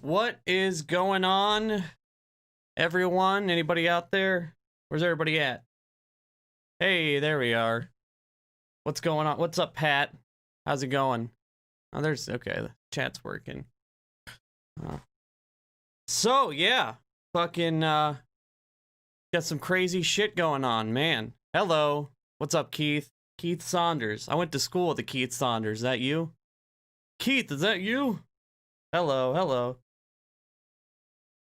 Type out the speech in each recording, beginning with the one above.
What is going on, everyone? Anybody out there? Where's everybody at? Hey, there we are. What's going on? What's up, Pat? How's it going? Oh, okay, the chat's working. So, yeah. Fucking, got some crazy shit going on, man. Hello. What's up, Keith? Keith Saunders. I went to school with the Keith Saunders. Is that you? Keith, is that you? Hello, hello.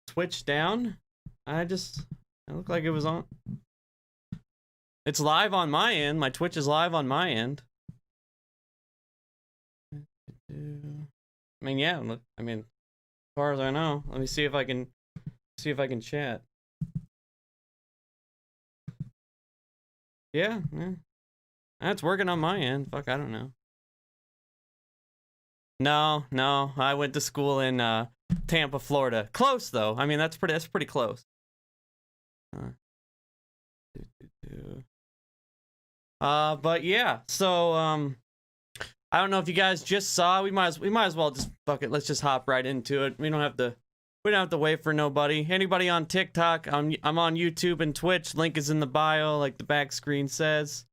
Twitch down? It looked like it was on. It's live on my end. My Twitch is live on my end. I mean, yeah, look, as far as I know. Let me see if I can chat. Yeah. That's working on my end. Fuck, I don't know. No, I went to school in Tampa, Florida. Close though. I mean, that's pretty close. But yeah. So I don't know if you guys just saw. We might as well just fuck it. Let's just hop right into it. We don't have to wait for nobody. Anybody on TikTok? I'm on YouTube and Twitch. Link is in the bio, like the back screen says.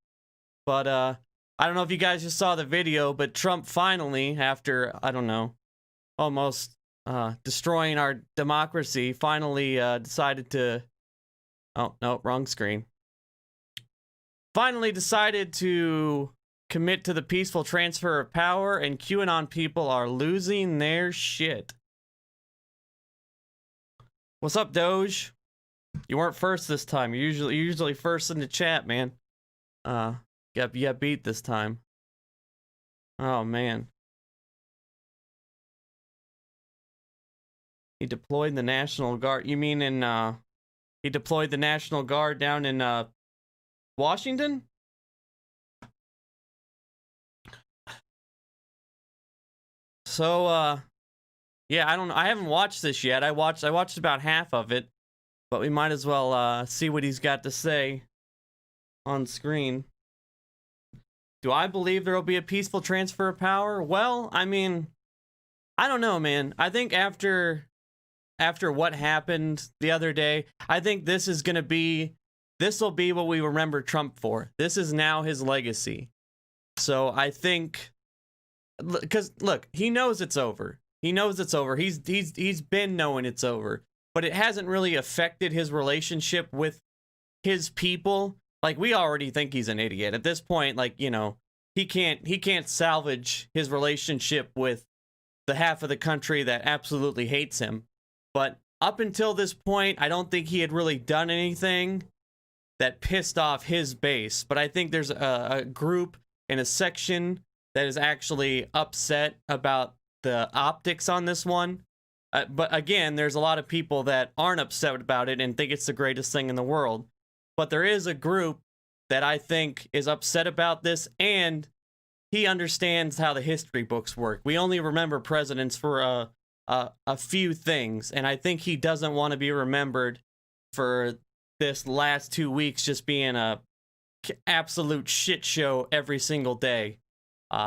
But I don't know if you guys just saw the video, but Trump finally, after, I don't know, almost destroying our democracy, finally decided to... Oh, no, wrong screen. Finally decided to commit to the peaceful transfer of power, and QAnon people are losing their shit. What's up, Doge? You weren't first this time. You're usually first in the chat, man. You got beat this time. Oh, man. He deployed the National Guard. You mean he deployed the National Guard down in, Washington? So, yeah, I haven't watched this yet. I watched about half of it, but we might as well, see what he's got to say on screen. Do I believe there will be a peaceful transfer of power? Well, I mean, I don't know, man. I think after what happened the other day, I think this will be what we remember Trump for. This is now his legacy. So I think, because look, he knows it's over. He knows it's over. He's been knowing it's over, but it hasn't really affected his relationship with his people. Like, we already think he's an idiot at this point. Like, you know, he can't salvage his relationship with the half of the country that absolutely hates him. But up until this point, I don't think he had really done anything that pissed off his base. But I think there's a group and a section that is actually upset about the optics on this one. But again, there's a lot of people that aren't upset about it and think it's the greatest thing in the world. But there is a group that I think is upset about this, and he understands how the history books work. We only remember presidents for a few things, and I think he doesn't want to be remembered for this last 2 weeks just being a absolute shit show every single day.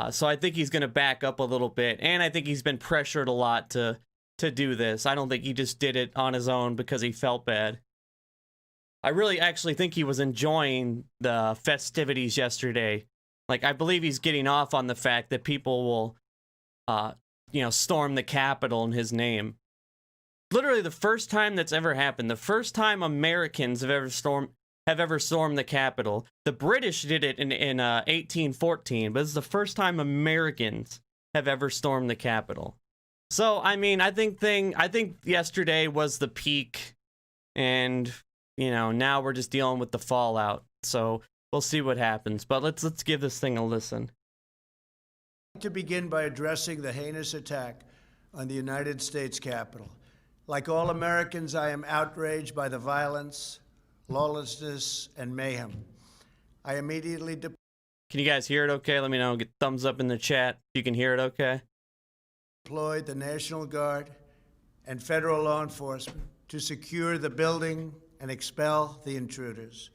So I think he's going to back up a little bit, and I think he's been pressured a lot to do this. I don't think he just did it on his own because he felt bad. I really actually think he was enjoying the festivities yesterday. Like, I believe he's getting off on the fact that people will, storm the Capitol in his name. Literally the first time that's ever happened. The first time Americans have ever stormed the Capitol. The British did it in 1814, but it's the first time Americans have ever stormed the Capitol. So, I mean, I think yesterday was the peak, and now we're just dealing with the fallout. So we'll see what happens. But let's give this thing a listen. To begin by addressing the heinous attack on the United States Capitol. Like all Americans, I am outraged by the violence, lawlessness, and mayhem. I immediately Can you guys hear it okay? Let me know. Get thumbs up in the chat if you can hear it okay. Deployed the National Guard and federal law enforcement to secure the building and expel the intruders.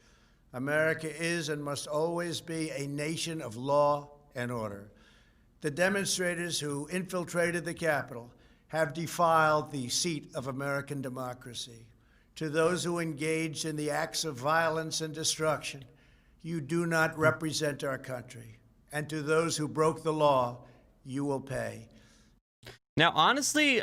America is and must always be a nation of law and order. The demonstrators who infiltrated the Capitol have defiled the seat of American democracy. To those who engaged in the acts of violence and destruction, you do not represent our country. And to those who broke the law, you will pay. Now, honestly,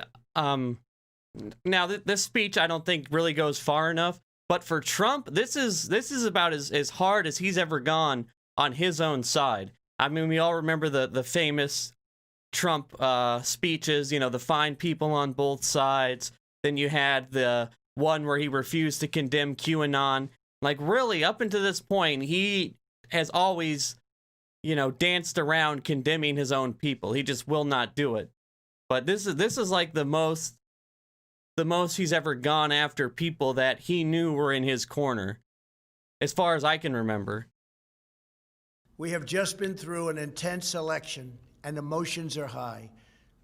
this speech I don't think really goes far enough. But for Trump, this is about as hard as he's ever gone on his own side. I mean, we all remember the famous Trump speeches, you know, the fine people on both sides. Then you had the one where he refused to condemn QAnon. Like, really, up until this point, he has always, you know, danced around condemning his own people. He just will not do it. But this is like the most he's ever gone after people that he knew were in his corner, as far as I can remember. We have just been through an intense election and emotions are high,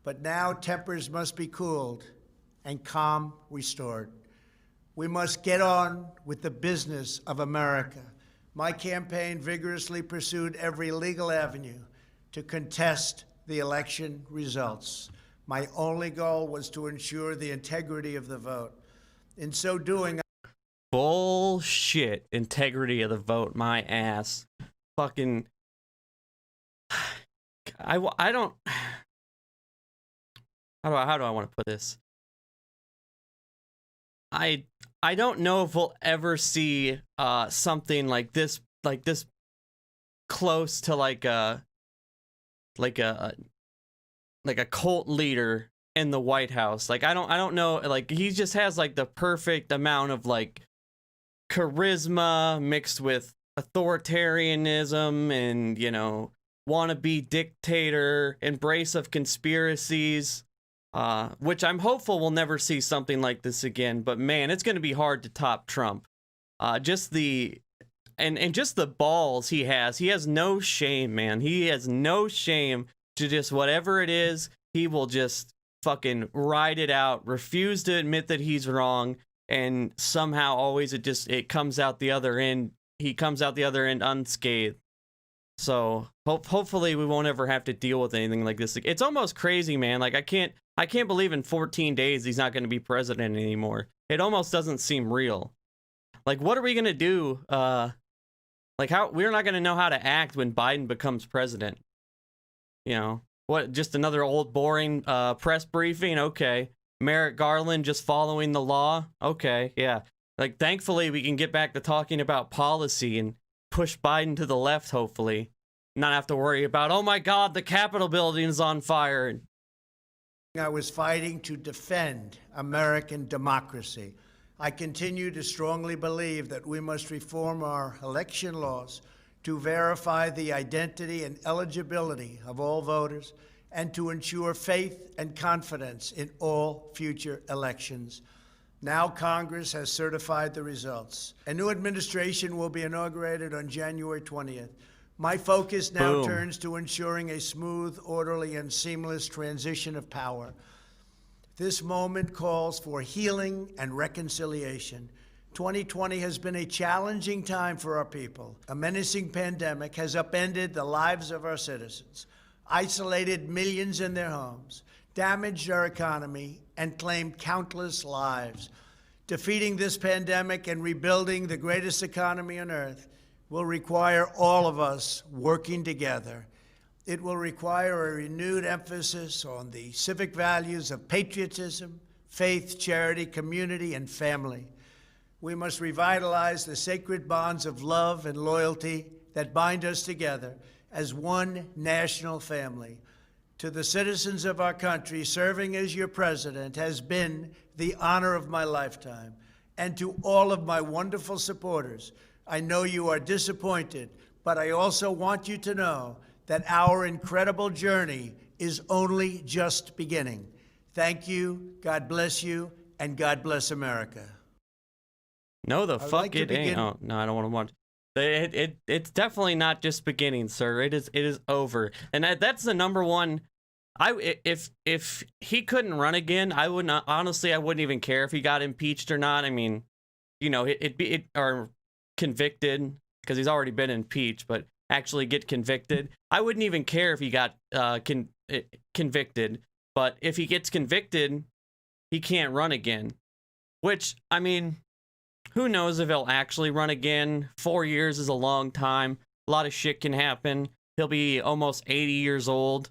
but now tempers must be cooled and calm restored. We must get on with the business of America. My campaign vigorously pursued every legal avenue to contest the election results. My only goal was to ensure the integrity of the vote. In so doing, bullshit. Integrity of the vote, my ass. Fucking. I don't. How do I want to put this? I don't know if we'll ever see something like this close to like a cult leader in the White House. Like, I don't know, like, he just has like the perfect amount of like charisma mixed with authoritarianism and, you know, wannabe dictator, embrace of conspiracies, which I'm hopeful we'll never see something like this again. But man, it's going to be hard to top Trump. Just the balls he has no shame, man. He has no shame to just whatever it is, he will just fucking ride it out, refuse to admit that he's wrong, and somehow always it comes out the other end. He comes out the other end unscathed. So hopefully we won't ever have to deal with anything like this. It's almost crazy, man. Like, I can't believe in 14 days he's not going to be president anymore. It almost doesn't seem real. Like, what are we going to do? Like, how we're not going to know how to act when Biden becomes president. You know, what, just another old boring press briefing? Okay. Merrick Garland just following the law? Okay, yeah. Like, thankfully we can get back to talking about policy and push Biden to the left, hopefully. Not have to worry about, oh my God, the Capitol building is on fire. I was fighting to defend American democracy. I continue to strongly believe that we must reform our election laws to verify the identity and eligibility of all voters, and to ensure faith and confidence in all future elections. Now Congress has certified the results. A new administration will be inaugurated on January 20th. My focus now turns to ensuring a smooth, orderly, and seamless transition of power. This moment calls for healing and reconciliation. 2020 has been a challenging time for our people. A menacing pandemic has upended the lives of our citizens, isolated millions in their homes, damaged our economy, and claimed countless lives. Defeating this pandemic and rebuilding the greatest economy on earth will require all of us working together. It will require a renewed emphasis on the civic values of patriotism, faith, charity, community, and family. We must revitalize the sacred bonds of love and loyalty that bind us together as one national family. To the citizens of our country, serving as your president has been the honor of my lifetime. And to all of my wonderful supporters, I know you are disappointed, but I also want you to know that our incredible journey is only just beginning. Thank you, God bless you, and God bless America. No, the fuck it ain't. Oh, no, I don't want to watch. It's definitely not just beginning, sir. It is over, and that's the number one. If he couldn't run again, I would not. Honestly, I wouldn't even care if he got impeached or not. I mean, you know, or convicted, because he's already been impeached, but actually get convicted. I wouldn't even care if he got convicted, But if he gets convicted, he can't run again. Which, I mean, who knows if he'll actually run again? 4 years is a long time. A lot of shit can happen. He'll be almost 80 years old,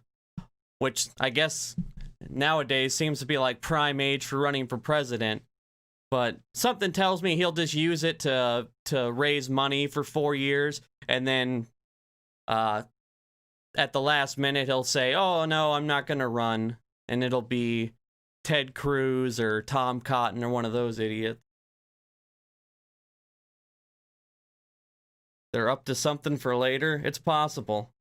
which I guess nowadays seems to be like prime age for running for president. But something tells me he'll just use it to raise money for 4 years, and then at the last minute he'll say, "Oh no, I'm not gonna run," and it'll be Ted Cruz or Tom Cotton or one of those idiots. They're up to something for later. It's possible.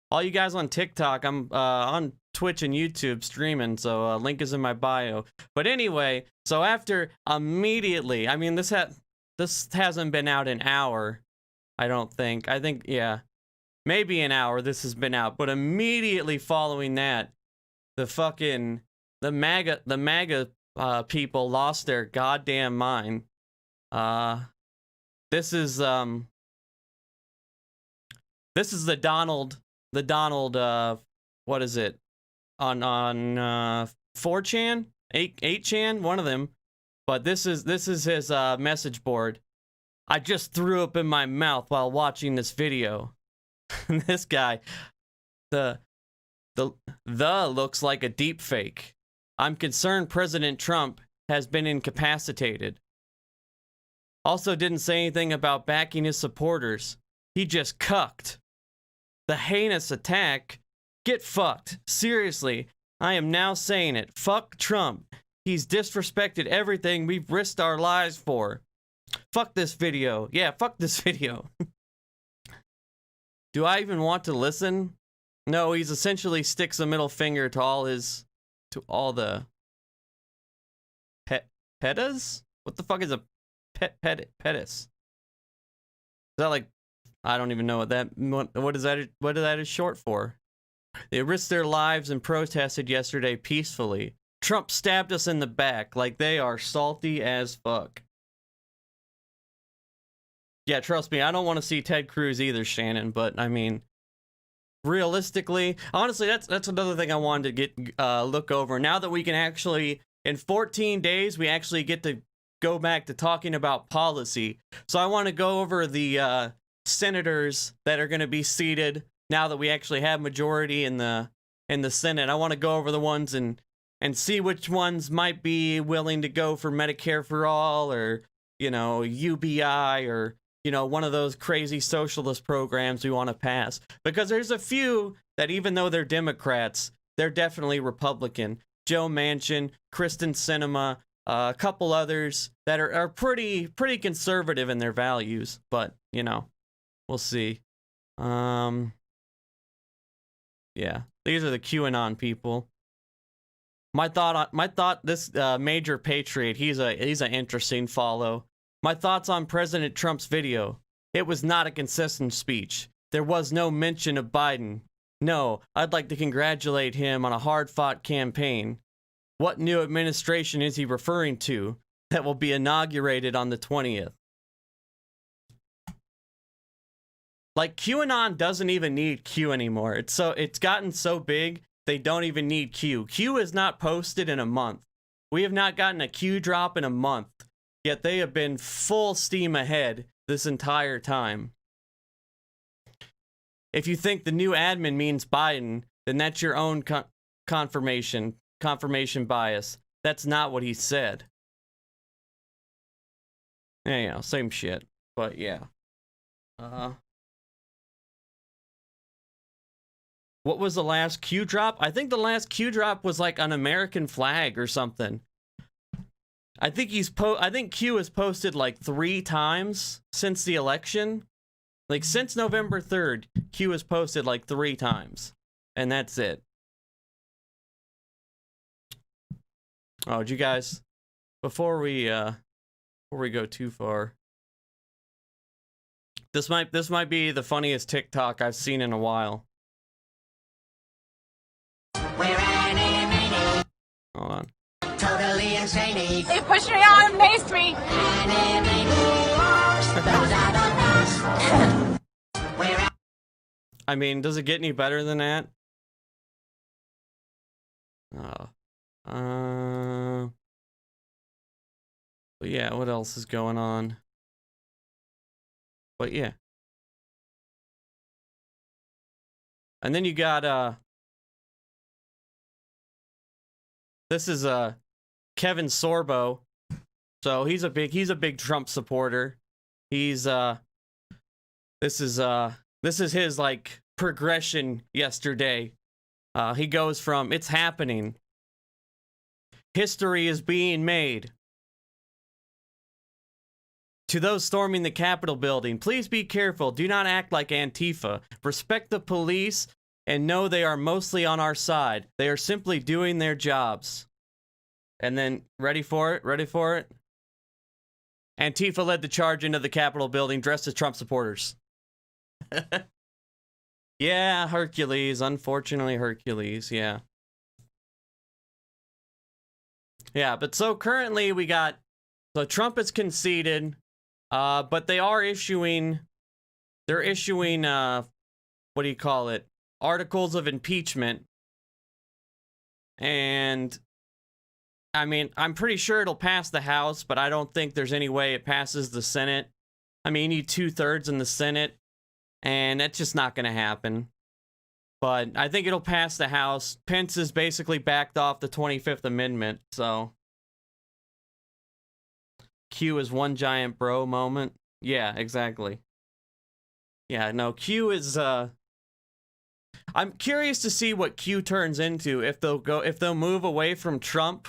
All you guys on TikTok, I'm on Twitch and YouTube streaming, so link is in my bio. But anyway, so after immediately, I mean, this hasn't been out an hour, I don't think. I think, yeah, maybe an hour this has been out. But immediately following that, the MAGA people lost their goddamn mind. This is the Donald, what is it? On 4chan? 8chan? One of them. But this is his message board. "I just threw up in my mouth while watching this video." This guy, the looks like a deep fake. "I'm concerned President Trump has been incapacitated." Also didn't say anything about backing his supporters. He just cucked. "The heinous attack. Get fucked. Seriously, I am now saying it. Fuck Trump. He's disrespected everything we've risked our lives for. Fuck this video." Yeah, fuck this video. Do I even want to listen? No, he's essentially sticks a middle finger to all the PETAs? What the fuck is a PETAS? Is that like, I don't even know what is that? What that is short for? They risked their lives and protested yesterday peacefully. Trump stabbed us in the back. Like, they are salty as fuck. Yeah, trust me, I don't want to see Ted Cruz either, Shannon, but I mean, realistically, honestly, that's another thing I wanted to get look over. Now that we can actually, in 14 days, we actually get to go back to talking about policy. So I want to go over the senators that are going to be seated now that we actually have majority in the Senate. I want to go over the ones and see which ones might be willing to go for Medicare for all, or, you know, UBI, or, you know, one of those crazy socialist programs we want to pass. Because there's a few that, even though they're Democrats, they're definitely Republican. Joe Manchin, Kristen Sinema, a couple others that are pretty conservative in their values. But, you know, we'll see. Yeah, these are the QAnon people. My thought. This Major Patriot. He's an interesting follow. My thoughts on President Trump's video. It was not a consistent speech. There was no mention of Biden. No, I'd like to congratulate him on a hard-fought campaign. What new administration is he referring to that will be inaugurated on the 20th? Like, QAnon doesn't even need Q anymore. It's gotten so big, they don't even need Q. Q is not posted in a month. We have not gotten a Q drop in a month, yet they have been full steam ahead this entire time. If you think the new admin means Biden, then that's your own confirmation bias. That's not what he said. Yeah, same shit. But yeah. What was the last Q drop? I think the last Q drop was like an American flag or something. I think Q has posted like 3 times since the election. Like, since November 3rd, Q has posted like 3 times. And that's it. Oh, did you guys, before we go too far, this might be the funniest TikTok I've seen in a while. Hold on. Totally insane. They pushed me out on Main Street. I mean, does it get any better than that? But yeah, what else is going on? But yeah. And then you got this is Kevin Sorbo. So he's a big Trump supporter. He's this is his like progression yesterday. He goes from "it's happening," "history is being made," to those storming the Capitol building. "Please be careful. Do not act like Antifa. Respect the police and know they are mostly on our side. They are simply doing their jobs." And then, ready for it? Antifa led the charge into the Capitol building dressed as Trump supporters. Yeah, Hercules. Unfortunately, Hercules. Yeah. Yeah, but so currently we got... So Trump has conceded, but they are issuing... They're issuing, what do you call it? Articles of impeachment. And... I mean, I'm pretty sure it'll pass the House, but I don't think there's any way it passes the Senate. I mean, you need 2/3 in the Senate, and that's just not going to happen. But I think it'll pass the House. Pence has basically backed off the 25th Amendment, so... Q is one giant bro moment. Yeah, exactly. Yeah, no, Q is, I'm curious to see what Q turns into, if they'll move away from Trump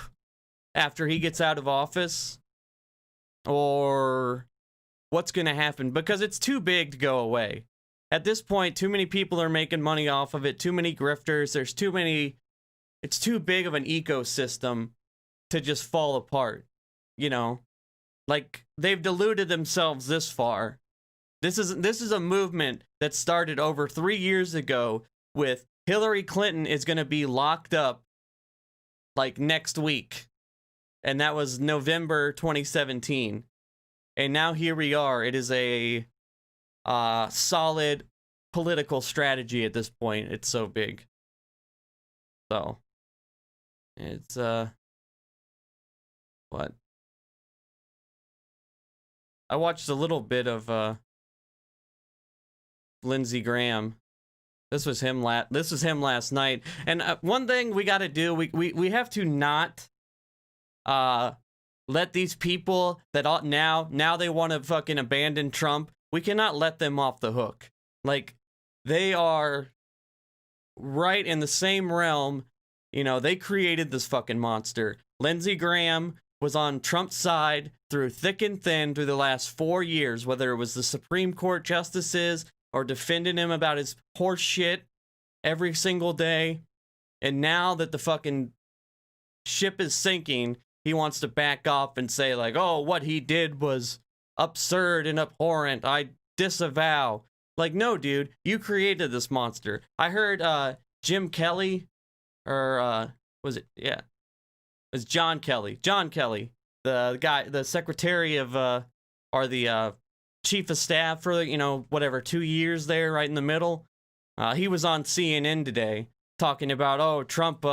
after he gets out of office, or what's going to happen, because it's too big to go away. At this point, too many people are making money off of it, too many grifters, it's too big of an ecosystem to just fall apart, you know? Like, they've deluded themselves this far. This is a movement that started over 3 years ago with Hillary Clinton is going to be locked up, like, next week. And that was November 2017. And now here we are. It is a solid political strategy at this point. It's so big. So, it's, what? I watched a little bit of, Lindsey Graham. This was him last night. And one thing we got to do, we have to not let these people that now they want to fucking abandon Trump. We cannot let them off the hook. Like, they are right in the same realm. You know, they created this fucking monster. Lindsey Graham was on Trump's side through thick and thin through the last 4 years, whether it was the Supreme Court justices or defending him about his horse shit every single day. And now that the fucking ship is sinking, he wants to back off and say, like, oh, what he did was absurd and abhorrent. I disavow. Like, no, dude, you created this monster. I heard Jim Kelly, or was it? Yeah. It was John Kelly. John Kelly, the guy, the secretary of, or the chief of staff for, you know, whatever, 2 years there, right in the middle. He was on CNN today talking about, oh, Trump,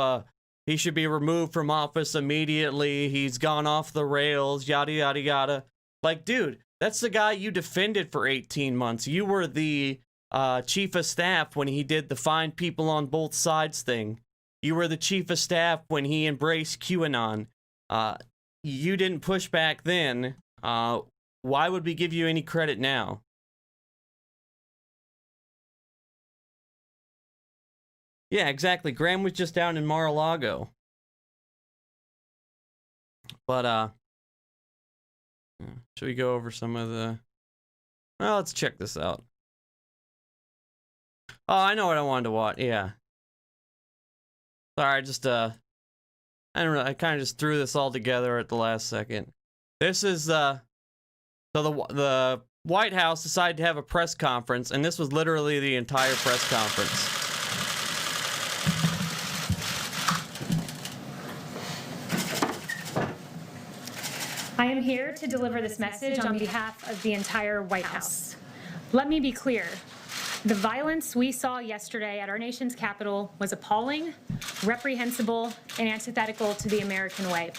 he should be removed from office immediately. He's gone off the rails, yada, yada, yada. Like, dude, that's the guy you defended for 18 months. You were the chief of staff when he did the find people on both sides thing. You were the chief of staff when he embraced QAnon. You didn't push back then. Why would we give you any credit now? Yeah, exactly. Graham was just down in Mar-a-Lago. But, should we go over some of the... Well, let's check this out. Oh, I know what I wanted to watch. Yeah. Sorry, I just, I kind of just threw this all together at the last second. This is, so the White House decided to have a press conference, and this was literally the entire press conference. I am here to deliver this message on behalf of the entire White House. Let me be clear. The violence we saw yesterday at our nation's capital was appalling, reprehensible, and antithetical to the American way.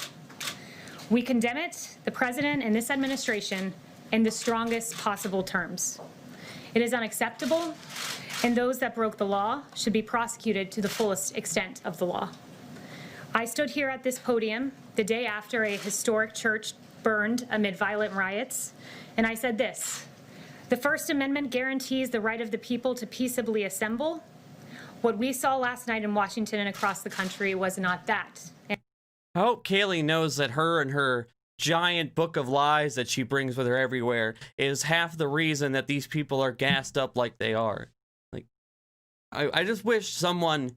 We condemn it, the president and this administration, in the strongest possible terms. It is unacceptable, and those that broke the law should be prosecuted to the fullest extent of the law. I stood here at this podium the day after a historic church burned amid violent riots, and I said this: the First Amendment guarantees the right of the people to peaceably assemble. What we saw last night in Washington and across the country was not that. I hope Kaylee knows that her and her giant book of lies that she brings with her everywhere is half the reason that these people are gassed up like they are. Like, I just wish someone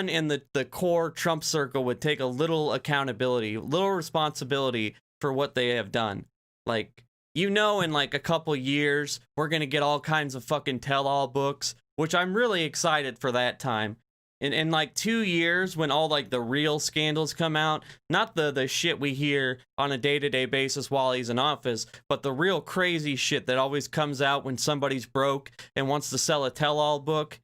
in the core Trump circle would take a little accountability, little responsibility for what they have done. Like, you know, in like a couple years, we're gonna get all kinds of fucking tell-all books, which I'm really excited for that time. In like 2 years, when all like the real scandals come out, not the shit we hear on a day-to-day basis while he's in office, but the real crazy shit that always comes out when somebody's broke and wants to sell a tell-all book,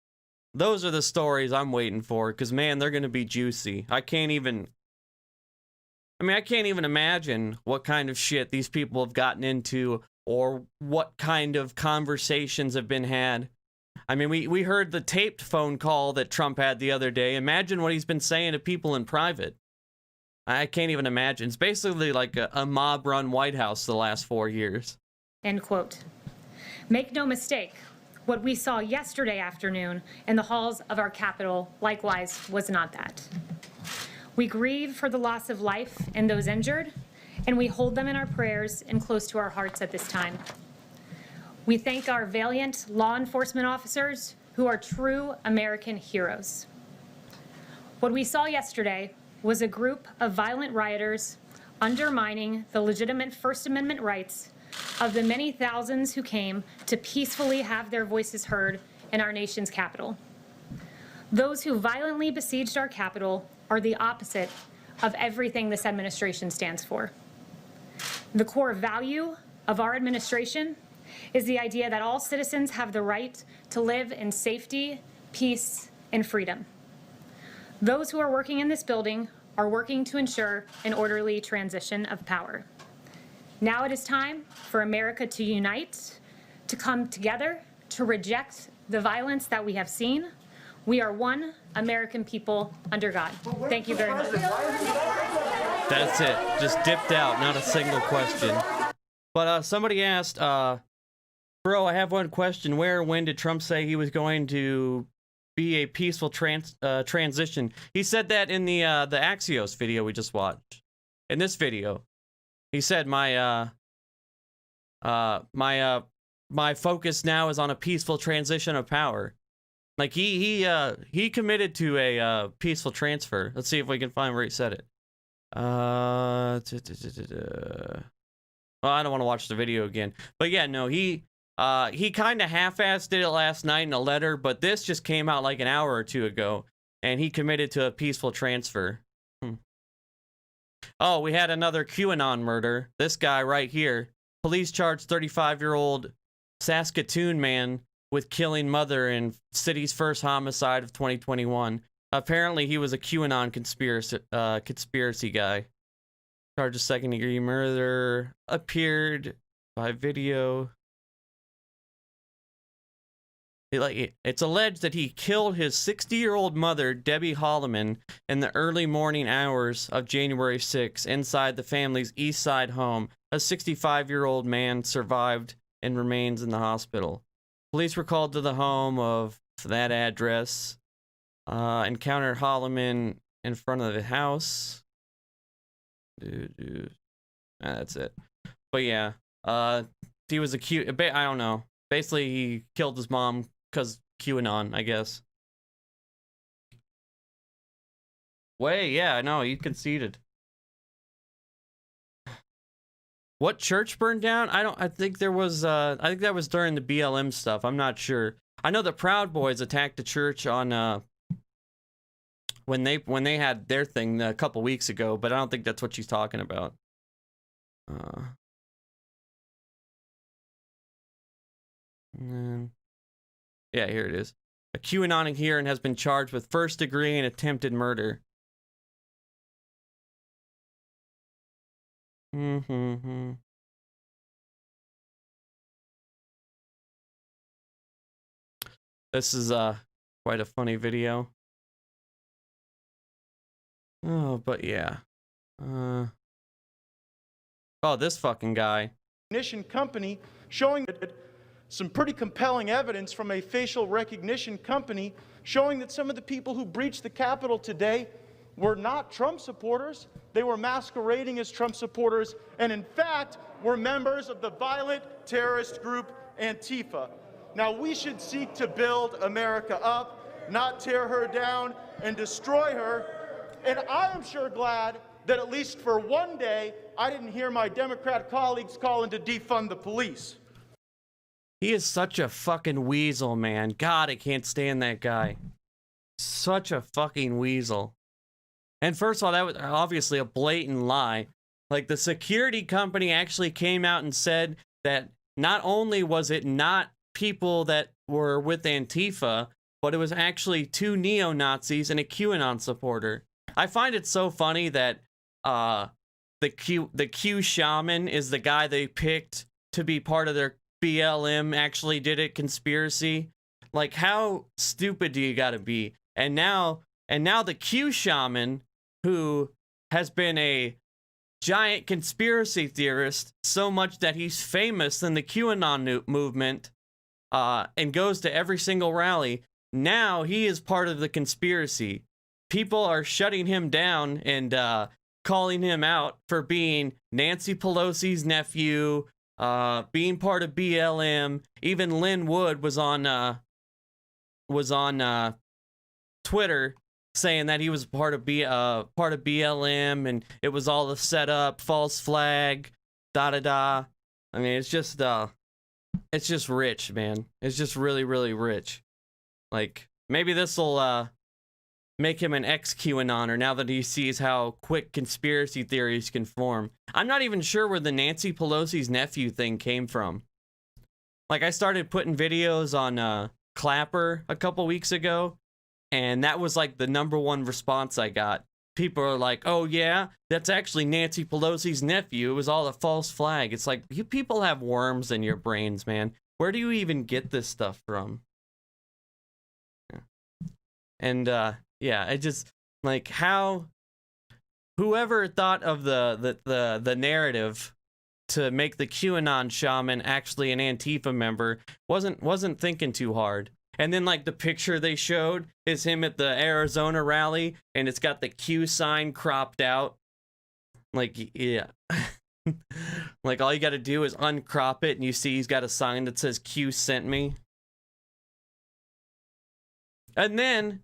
those are the stories I'm waiting for, because man, they're gonna be juicy. I can't even imagine what kind of shit these people have gotten into or what kind of conversations have been had. I mean, we heard the taped phone call that Trump had the other day. Imagine what he's been saying to people in private. I can't even imagine. It's basically like a mob-run White House the last 4 years. End quote. Make no mistake, what we saw yesterday afternoon in the halls of our Capitol likewise was not that. We grieve for the loss of life and those injured, and we hold them in our prayers and close to our hearts at this time. We thank our valiant law enforcement officers who are true American heroes. What we saw yesterday was a group of violent rioters undermining the legitimate First Amendment rights of the many thousands who came to peacefully have their voices heard in our nation's capital. Those who violently besieged our capital are the opposite of everything this administration stands for. The core value of our administration is the idea that all citizens have the right to live in safety, peace, and freedom. Those who are working in this building are working to ensure an orderly transition of power. Now it is time for America to unite, to come together, to reject the violence that we have seen. We are one American people under God. Thank you very much. That's it. Just dipped out. Not a single question. But somebody asked, bro, I have one question. Where or when did Trump say he was going to be a peaceful transition? He said that in the Axios video we just watched. In this video, he said my focus now is on a peaceful transition of power. Like he committed to a peaceful transfer. Let's see if we can find where he said it. Well, I don't want to watch the video again. But yeah, no, he kind of half-assed it last night in a letter, but this just came out like an hour or two ago, and he committed to a peaceful transfer. Oh, we had another QAnon murder. This guy right here. Police charged 35-year-old Saskatoon man with killing mother in city's first homicide of 2021. Apparently, he was a QAnon conspiracy guy. Charged of second-degree murder. Appeared by video. It's alleged that he killed his 60-year-old mother, Debbie Holloman, in the early morning hours of January 6 inside the family's East Side home. A 65-year-old man survived and remains in the hospital. Police were called to the home of that address. Encountered Holloman in front of the house. That's it. But yeah, he was I don't know. Basically, he killed his mom because QAnon, I guess. Yeah, no, he conceded. What church burned down? I think there was, I think that was during the BLM stuff. I'm not sure. I know the Proud Boys attacked a church on, when they had their thing a couple weeks ago, but I don't think that's what she's talking about. Yeah, here it is. A QAnon adherent has been charged with first degree and attempted murder. This is quite a funny video. Oh, but yeah. Oh, this fucking guy. Recognition company showing some pretty compelling evidence from a facial recognition company showing that some of the people who breached the Capitol today were not Trump supporters. They were masquerading as Trump supporters and in fact were members of the violent terrorist group Antifa. Now we should seek to build America up, not tear her down and destroy her. And I am sure glad that at least for one day, I didn't hear my Democrat colleagues calling to defund the police. He is such a fucking weasel, man. God, I can't stand that guy. Such a fucking weasel. And first of all, that was obviously a blatant lie. Like, the security company actually came out and said that not only was it not people that were with Antifa, but it was actually 2 neo-Nazis and a QAnon supporter. I find it so funny that the Q shaman is the guy they picked to be part of their BLM actually did it conspiracy. Like, how stupid do you gotta be? And now the Q shaman, who has been a giant conspiracy theorist so much that he's famous in the QAnon movement, and goes to every single rally, now he is part of the conspiracy. People are shutting him down and calling him out for being Nancy Pelosi's nephew, being part of BLM. Even Lynn Wood was on Twitter saying that he was part of BLM and it was all a setup, false flag, da. I mean, it's just rich, man. It's just really, really rich. Like, maybe this will make him an ex-QAnoner now that he sees how quick conspiracy theories can form. I'm not even sure where the Nancy Pelosi's nephew thing came from. Like, I started putting videos on Clapper a couple weeks ago, and that was like the #1 response I got. People are like, oh yeah, that's actually Nancy Pelosi's nephew. It was all a false flag. It's like, you people have worms in your brains, man. Where do you even get this stuff from? Yeah. And yeah, I just like how whoever thought of the narrative to make the QAnon shaman actually an Antifa member wasn't thinking too hard. And then like the picture they showed is him at the Arizona rally and it's got the Q sign cropped out. Like, yeah. Like, all you got to do is uncrop it and you see he's got a sign that says Q sent me. And then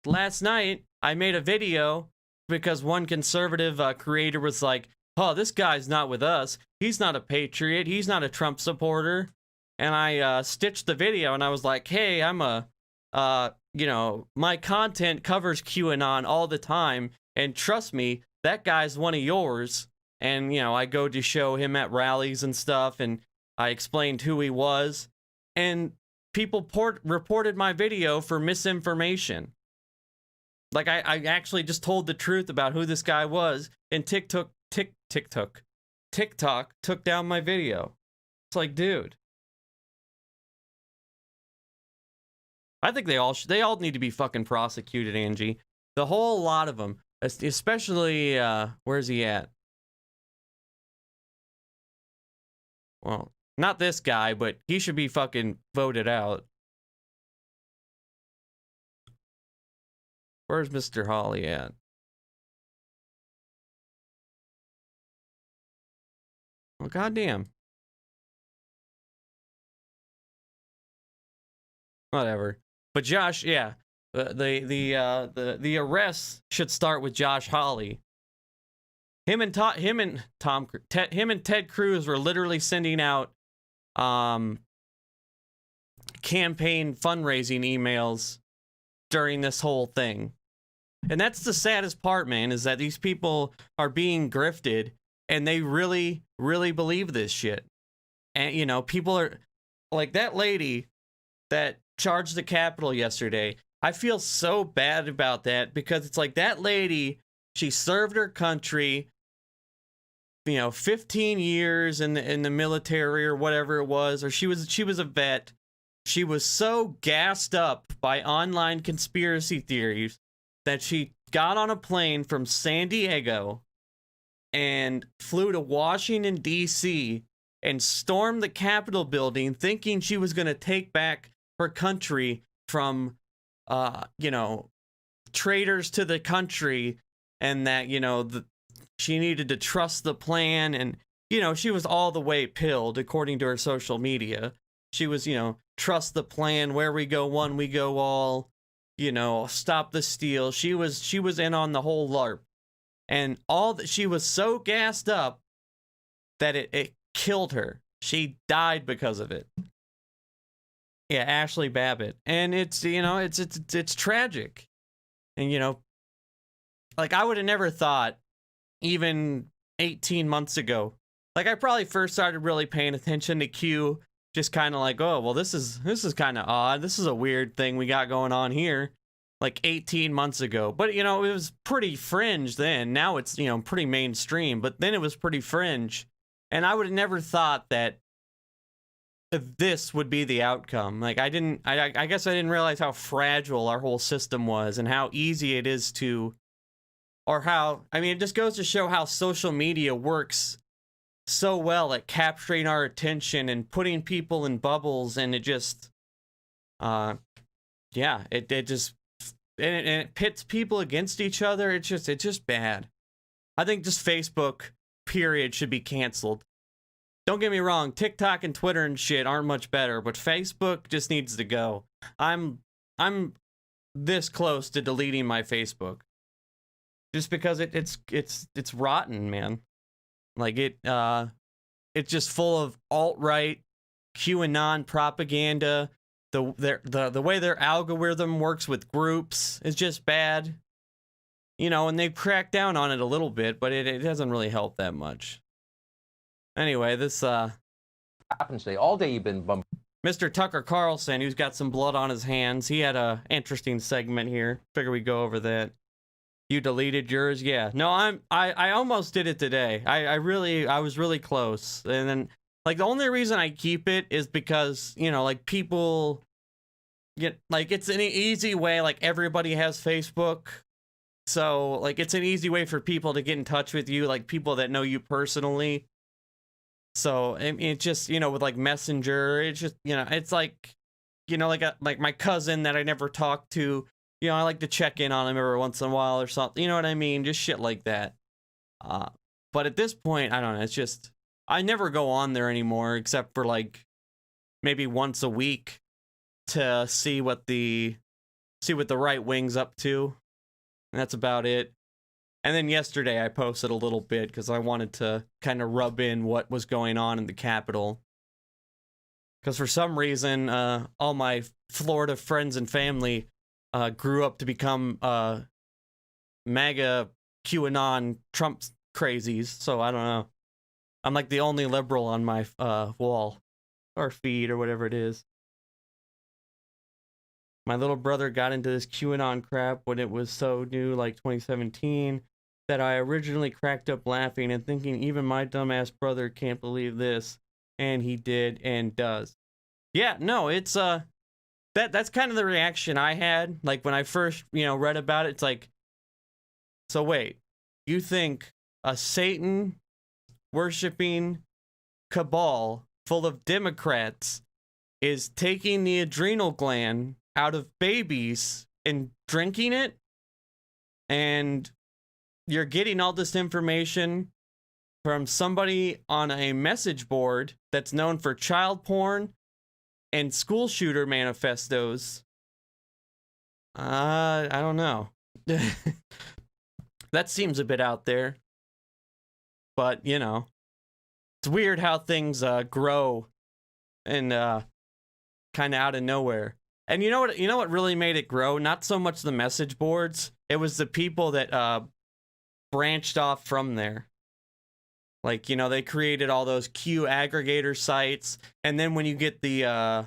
last night I made a video because one conservative creator was like, oh, this guy's not with us. He's not a patriot. He's not a Trump supporter. And I stitched the video and I was like, hey, I'm you know, my content covers QAnon all the time. And trust me, that guy's one of yours. And, you know, I go to show him at rallies and stuff. And I explained who he was. And people reported my video for misinformation. Like, I actually just told the truth about who this guy was. And TikTok took down my video. It's like, dude. I think they all need to be fucking prosecuted, Angie. The whole lot of them, especially where's he at? Well, not this guy, but he should be fucking voted out. Where's Mr. Hawley at? Well, goddamn. Whatever. But Josh, yeah, the arrests should start with Josh Hawley. Him and Ted Cruz were literally sending out campaign fundraising emails during this whole thing. And that's the saddest part, man, is that these people are being grifted and they really, really believe this shit. And, you know, people are like that lady that charged the Capitol yesterday. I feel so bad about that because it's like that lady, she served her country, 15 years in the military or whatever it was, or she was a vet. She was so gassed up by online conspiracy theories that she got on a plane from San Diego and flew to Washington, D.C., and stormed the Capitol building thinking she was going to take back her country from, traitors to the country, and that, she needed to trust the plan. And, she was all the way pilled, according to her social media. She was, trust the plan, where we go one, we go all, stop the steal. She was in on the whole LARP. And all that, she was so gassed up that it killed her. She died because of it. Yeah, Ashley Babbitt. And it's, it's tragic. And, like, I would have never thought, even 18 months ago, like, I probably first started really paying attention to Q, just kind of like, oh, well, this is kind of odd. This is a weird thing we got going on here. Like 18 months ago. But, it was pretty fringe then. Now it's, pretty mainstream. But then it was pretty fringe. And I would have never thought that this would be the outcome. Like, I guess I didn't realize how fragile our whole system was and how easy it is to, it just goes to show how social media works so well at capturing our attention and putting people in bubbles. And it just, it pits people against each other. It's just bad. I think just Facebook, period, should be canceled. Don't get me wrong, TikTok and Twitter and shit aren't much better, but Facebook just needs to go. I'm this close to deleting my Facebook. Just because it's rotten, man. Like it's just full of alt-right, QAnon propaganda. The way their algorithm works with groups is just bad. And they've cracked down on it a little bit, but it hasn't really helped that much. Anyway, this happens today. All day you've been bumped. Mr. Tucker Carlson, who's got some blood on his hands, he had a interesting segment here. Figure we go over that. You deleted yours? Yeah. No, I almost did it today. I was really close. And then, like, the only reason I keep it is because, like, people get, like, it's an easy way, like, everybody has Facebook. So, like, it's an easy way for people to get in touch with you, like, people that know you personally. So, it just, with, like, Messenger, it's just, it's like, like my cousin that I never talked to, I like to check in on him every once in a while or something, you know what I mean? Just shit like that. But at this point, I don't know, it's just, I never go on there anymore, except for, like, maybe once a week to see what the right wing's up to. And that's about it. And then yesterday I posted a little bit because I wanted to kind of rub in what was going on in the Capitol. Because for some reason, all my Florida friends and family grew up to become MAGA, QAnon, Trump crazies. So I don't know. I'm like the only liberal on my wall or feed or whatever it is. My little brother got into this QAnon crap when it was so new, like 2017, that I originally cracked up laughing and thinking even my dumbass brother can't believe this. And he did and does. Yeah, no, it's that's kind of the reaction I had. Like when I first, read about it, it's like, so wait, you think a Satan worshiping cabal full of Democrats is taking the adrenal gland out of babies and drinking it, and you're getting all this information from somebody on a message board that's known for child porn and school shooter manifestos? I don't know. That seems a bit out there. But, it's weird how things grow and kind of out of nowhere. And you know what really made it grow? Not so much the message boards. It was the people that branched off from there. Like, they created all those Q aggregator sites. And then when you get the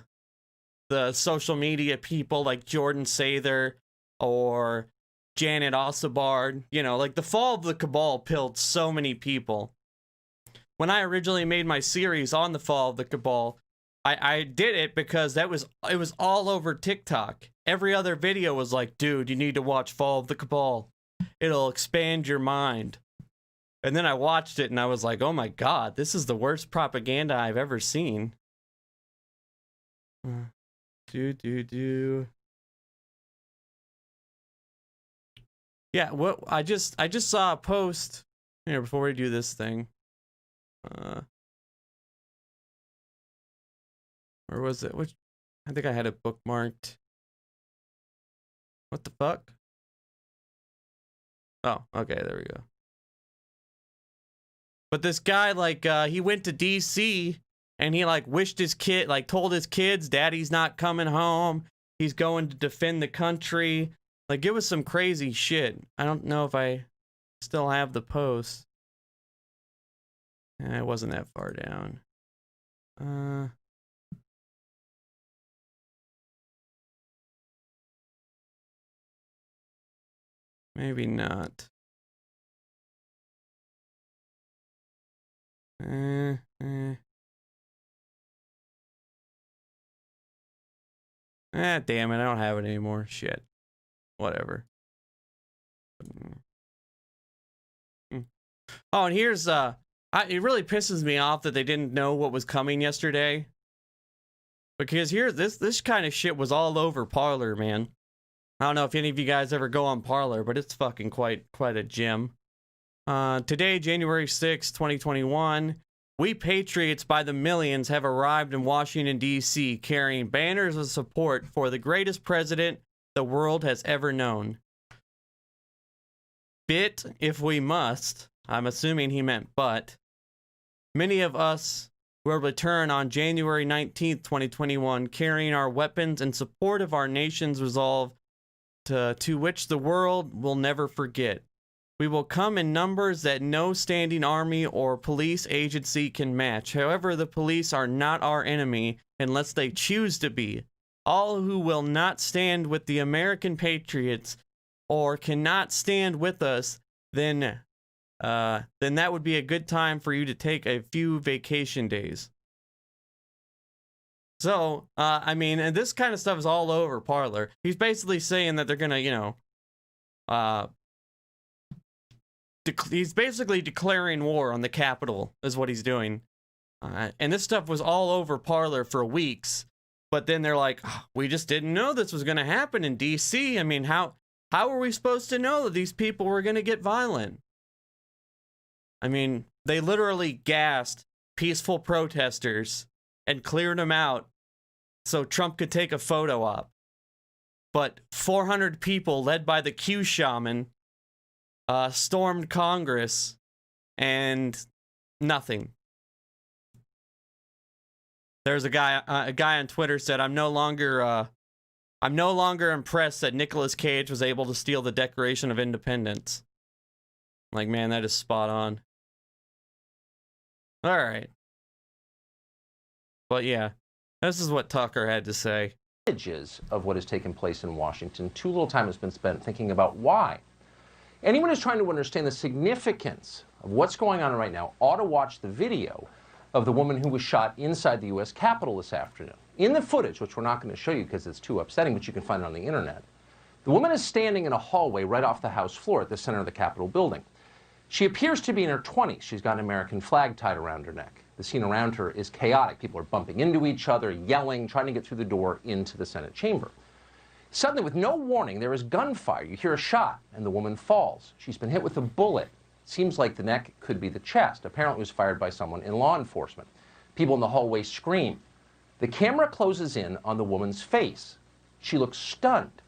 the social media people like Jordan Sather or Janet Osabard. You know, like the fall of the cabal killed so many people. When I originally made my series on the fall of the cabal, I did it because it was all over TikTok. Every other video was like, dude, you need to watch Fall of the Cabal. It'll expand your mind. And then I watched it and I was like, oh my God, this is the worst propaganda I've ever seen. Yeah, what I just saw a post here before we do this thing. Where was it? Which I think I had it bookmarked. What the fuck? Oh, okay, there we go. But this guy, like, he went to DC and he, like, wished his kid, like, told his kids, Daddy's not coming home. He's going to defend the country. Like, it was some crazy shit. I don't know if I still have the post. It wasn't that far down. Maybe not. Ah, damn it, I don't have it anymore. Shit. Whatever. Oh, and here's it really pisses me off that they didn't know what was coming yesterday. Because here, this kind of shit was all over Parler, man. I don't know if any of you guys ever go on Parler, but it's fucking quite a gem. Today, January 6, 2021, we patriots by the millions have arrived in Washington, D.C., carrying banners of support for the greatest president the world has ever known. Bit if we must. I'm assuming he meant but. Many of us will return on January 19th, 2021, carrying our weapons in support of our nation's resolve to which the world will never forget. We will come in numbers that no standing army or police agency can match. However, the police are not our enemy unless they choose to be. All who will not stand with the American patriots or cannot stand with us, then that would be a good time for you to take a few vacation days. So, I mean, and this kind of stuff is all over Parler. He's basically saying that they're gonna, you know, he's basically declaring war on the Capitol, is what he's doing. And this stuff was all over Parler for weeks. But then they're like, oh, we just didn't know this was gonna happen in DC. I mean, how were we supposed to know that these people were gonna get violent? I mean, they literally gassed peaceful protesters and cleared them out so Trump could take a photo op. But 400 people led by the Q shaman stormed Congress and nothing. There's a guy on Twitter said, I'm no longer impressed that Nicolas Cage was able to steal the Declaration of Independence. Like, man, that is spot on. All right. But yeah, this is what Tucker had to say. Images of what has taken place in Washington. Too little time has been spent thinking about why. Anyone who's trying to understand the significance of what's going on right now ought to watch the video of the woman who was shot inside the U.S. Capitol this afternoon. In the footage, which we're not going to show you because it's too upsetting, but you can find it on the internet, the woman is standing in a hallway right off the House floor at the center of the Capitol building. She appears to be in her 20s. She's got an American flag tied around her neck. The scene around her is chaotic. People are bumping into each other, yelling, trying to get through the door into the Senate chamber. Suddenly, with no warning, there is gunfire. You hear a shot, and the woman falls. She's been hit with a bullet. Seems like the neck could be the chest. Apparently, it was fired by someone in law enforcement. People in the hallway scream. The camera closes in on the woman's face. She looks stunned.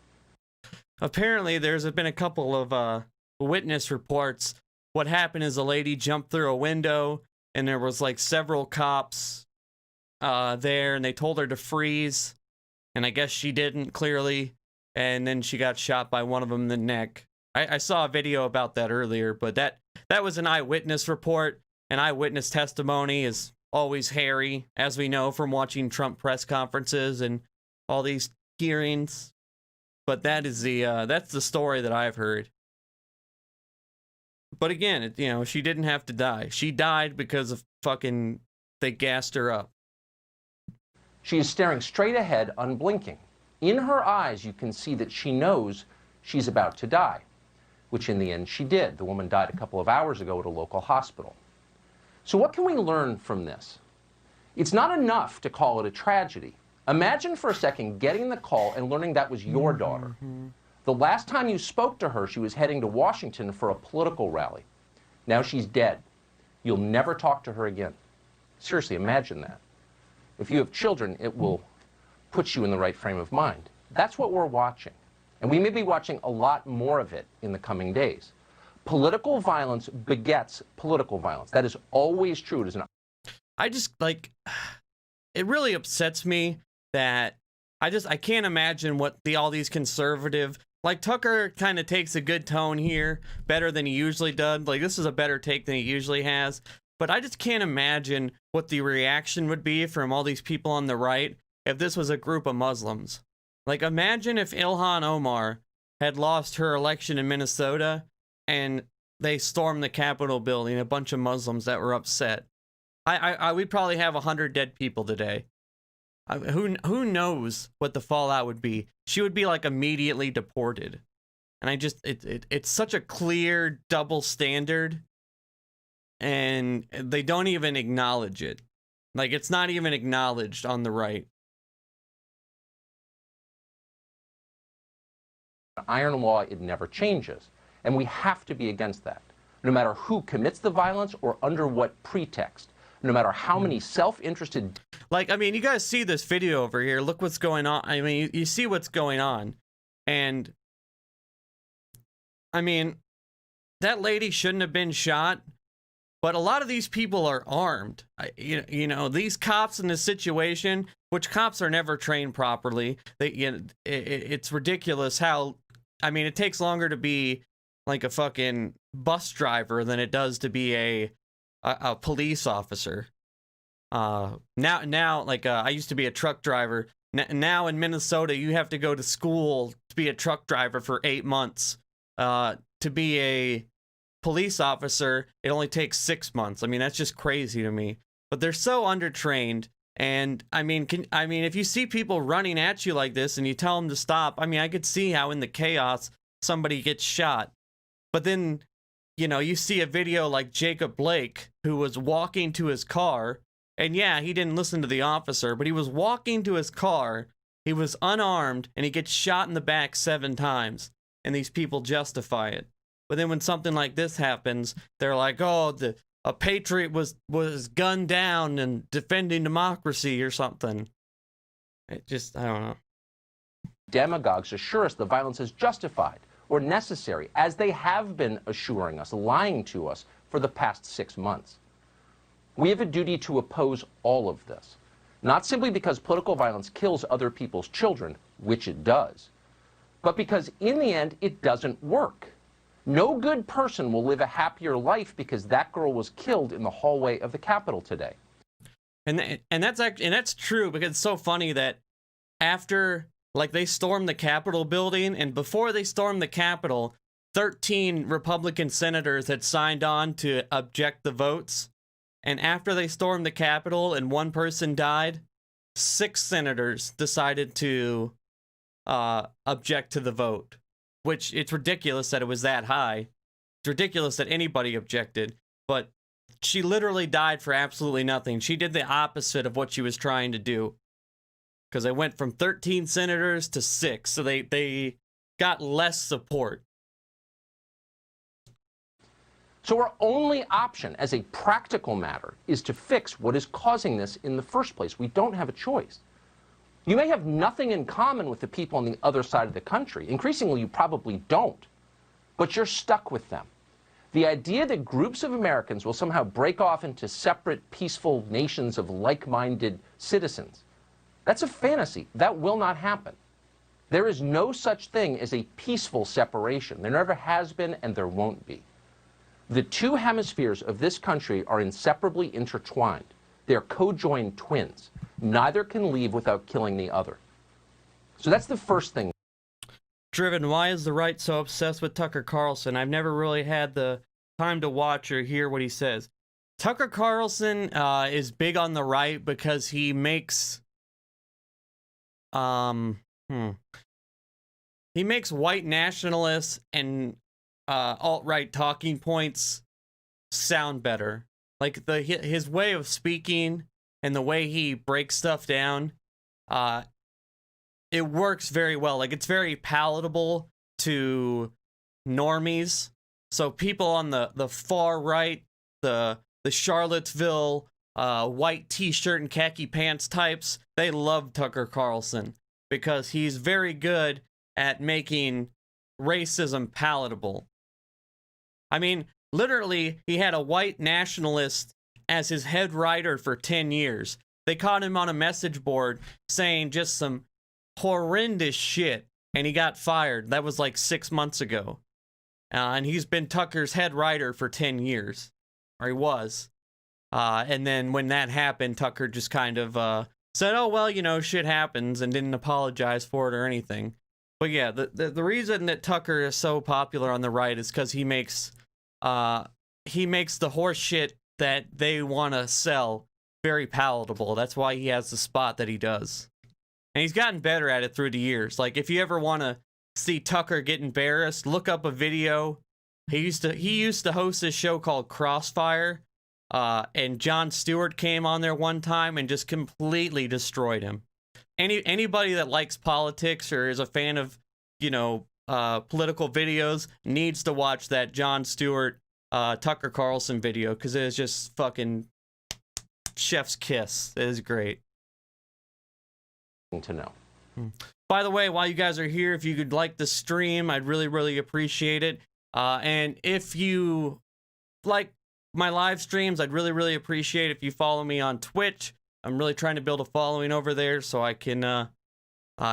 Apparently, there's been a couple of witness reports. What happened is a lady jumped through a window, and there was like several cops there, and they told her to freeze. And I guess she didn't, clearly. And then she got shot by one of them in the neck. I saw a video about that earlier, but that was an eyewitness report. And eyewitness testimony is always hairy, as we know from watching Trump press conferences and all these hearings. But that is that's the story that I've heard. But again, she didn't have to die. She died because of fucking they gassed her up. She is staring straight ahead, unblinking. In her eyes, you can see that she knows she's about to die, which in the end she did. The woman died a couple of hours ago at a local hospital. So what can we learn from this? It's not enough to call it a tragedy. Imagine for a second getting the call and learning that was your daughter. The last time you spoke to her, she was heading to Washington for a political rally. Now she's dead. You'll never talk to her again. Seriously, imagine that. If you have children, it will put you in the right frame of mind. That's what we're watching. And we may be watching a lot more of it in the coming days. Political violence begets political violence. That is always true. It is an... I just, it really upsets me that I can't imagine what all these conservative, Tucker kind of takes a good tone here, better than he usually does. This is a better take than he usually has. But I just can't imagine what the reaction would be from all these people on the right if this was a group of Muslims. Imagine if Ilhan Omar had lost her election in Minnesota and they stormed the Capitol building, a bunch of Muslims that were upset. We'd probably have 100 dead people today. Who knows what the fallout would be? She would be immediately deported. And it's such a clear double standard. And they don't even acknowledge it. It's not even acknowledged on the right. Iron law, it never changes. And we have to be against that. No matter who commits the violence or under what pretext. No matter how many self-interested... you guys see this video over here. Look what's going on. You see what's going on. And, that lady shouldn't have been shot. But a lot of these people are armed. These cops in this situation, which cops are never trained properly. It's ridiculous how, it takes longer to be a fucking bus driver than it does to be a police officer. Now, I used to be a truck driver. Now in Minnesota, you have to go to school to be a truck driver for 8 months. To be a police officer, it only takes 6 months. That's just crazy to me. But they're so undertrained. And if you see people running at you like this and you tell them to stop, I could see how in the chaos somebody gets shot. But then, you see a video like Jacob Blake, who was walking to his car. And yeah, he didn't listen to the officer, but he was walking to his car. He was unarmed and he gets shot in the back 7 times. And these people justify it. But then when something like this happens, they're like, oh, a patriot was gunned down and defending democracy or something. I don't know. Demagogues assure us the violence is justified or necessary, as they have been assuring us, lying to us for the past 6 months. We have a duty to oppose all of this, not simply because political violence kills other people's children, which it does, but because in the end, it doesn't work. No good person will live a happier life because that girl was killed in the hallway of the Capitol today. And that's true, because it's so funny that after they stormed the Capitol building, and before they stormed the Capitol, 13 Republican senators had signed on to object the votes. And after they stormed the Capitol and 1 person died, 6 senators decided to object to the vote. Which, it's ridiculous that it was that high. It's ridiculous that anybody objected. But she literally died for absolutely nothing. She did the opposite of what she was trying to do. Because they went from 13 senators to 6. So they got less support. So our only option as a practical matter is to fix what is causing this in the first place. We don't have a choice. You may have nothing in common with the people on the other side of the country. Increasingly, you probably don't. But you're stuck with them. The idea that groups of Americans will somehow break off into separate, peaceful nations of like-minded citizens, that's a fantasy. That will not happen. There is no such thing as a peaceful separation. There never has been, and there won't be. The 2 hemispheres of this country are inseparably intertwined. They're co-joined twins. Neither can leave without killing the other. So that's the first thing. Driven, why is the right so obsessed with Tucker Carlson? I've never really had the time to watch or hear what he says. Tucker Carlson is big on the right because he makes he makes white nationalists and alt-right talking points sound better. Like his way of speaking and the way he breaks stuff down, it works very well. Like, it's very palatable to normies. So people on the far right, the Charlottesville white t-shirt and khaki pants types, they love Tucker Carlson because he's very good at making racism palatable. I mean, literally, he had a white nationalist as his head writer for 10 years. They caught him on a message board saying just some horrendous shit, and he got fired. That was like 6 months ago. And he's been Tucker's head writer for 10 years. Or he was. And then when that happened, Tucker just kind of said, oh, well, you know, shit happens, and didn't apologize for it or anything. But yeah, the reason that Tucker is so popular on the right is because he makes the horse shit that they want to sell very palatable. That's why he has the spot that he does. And he's gotten better at it through the years. Like, if you ever want to see Tucker get embarrassed, look up a video. He used to host this show called Crossfire, and Jon Stewart came on there one time and just completely destroyed him. Anybody that likes politics or is a fan of, you know, political videos needs to watch that Jon Stewart Tucker Carlson video, because it is just fucking chef's kiss. It is great. To know. By the way, while you guys are here, if you could like the stream, I'd really, really appreciate it. And if you like my live streams, I'd really, really appreciate if you follow me on Twitch. I'm really trying to build a following over there so I can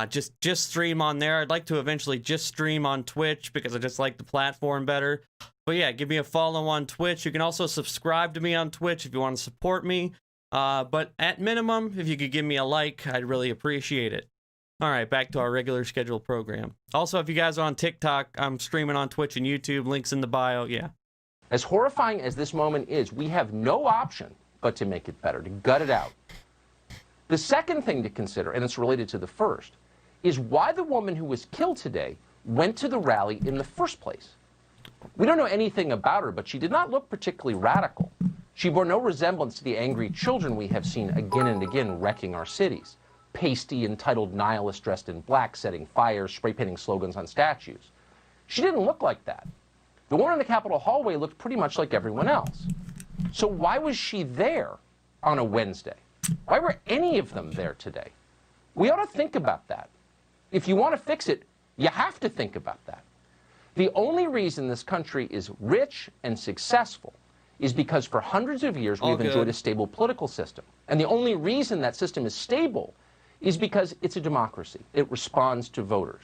just stream on there. I'd like to eventually just stream on Twitch because I just like the platform better. But yeah, give me a follow on Twitch. You can also subscribe to me on Twitch if you want to support me. But at minimum, if you could give me a like, I'd really appreciate it. All right, back to our regular scheduled program. Also, if you guys are on TikTok, I'm streaming on Twitch and YouTube. Links in the bio, yeah. As horrifying as this moment is, we have no option but to make it better, to gut it out. The second thing to consider, and it's related to the first, is why the woman who was killed today went to the rally in the first place. We don't know anything about her, but she did not look particularly radical. She bore no resemblance to the angry children we have seen again and again wrecking our cities. Pasty, entitled nihilists dressed in black, setting fires, spray-painting slogans on statues. She didn't look like that. The woman in the Capitol hallway looked pretty much like everyone else. So why was she there on a Wednesday? Why were any of them there today? We ought to think about that. If you want to fix it, you have to think about that. The only reason this country is rich and successful is because for hundreds of years we've enjoyed a stable political system. And the only reason that system is stable is because it's a democracy. It responds to voters.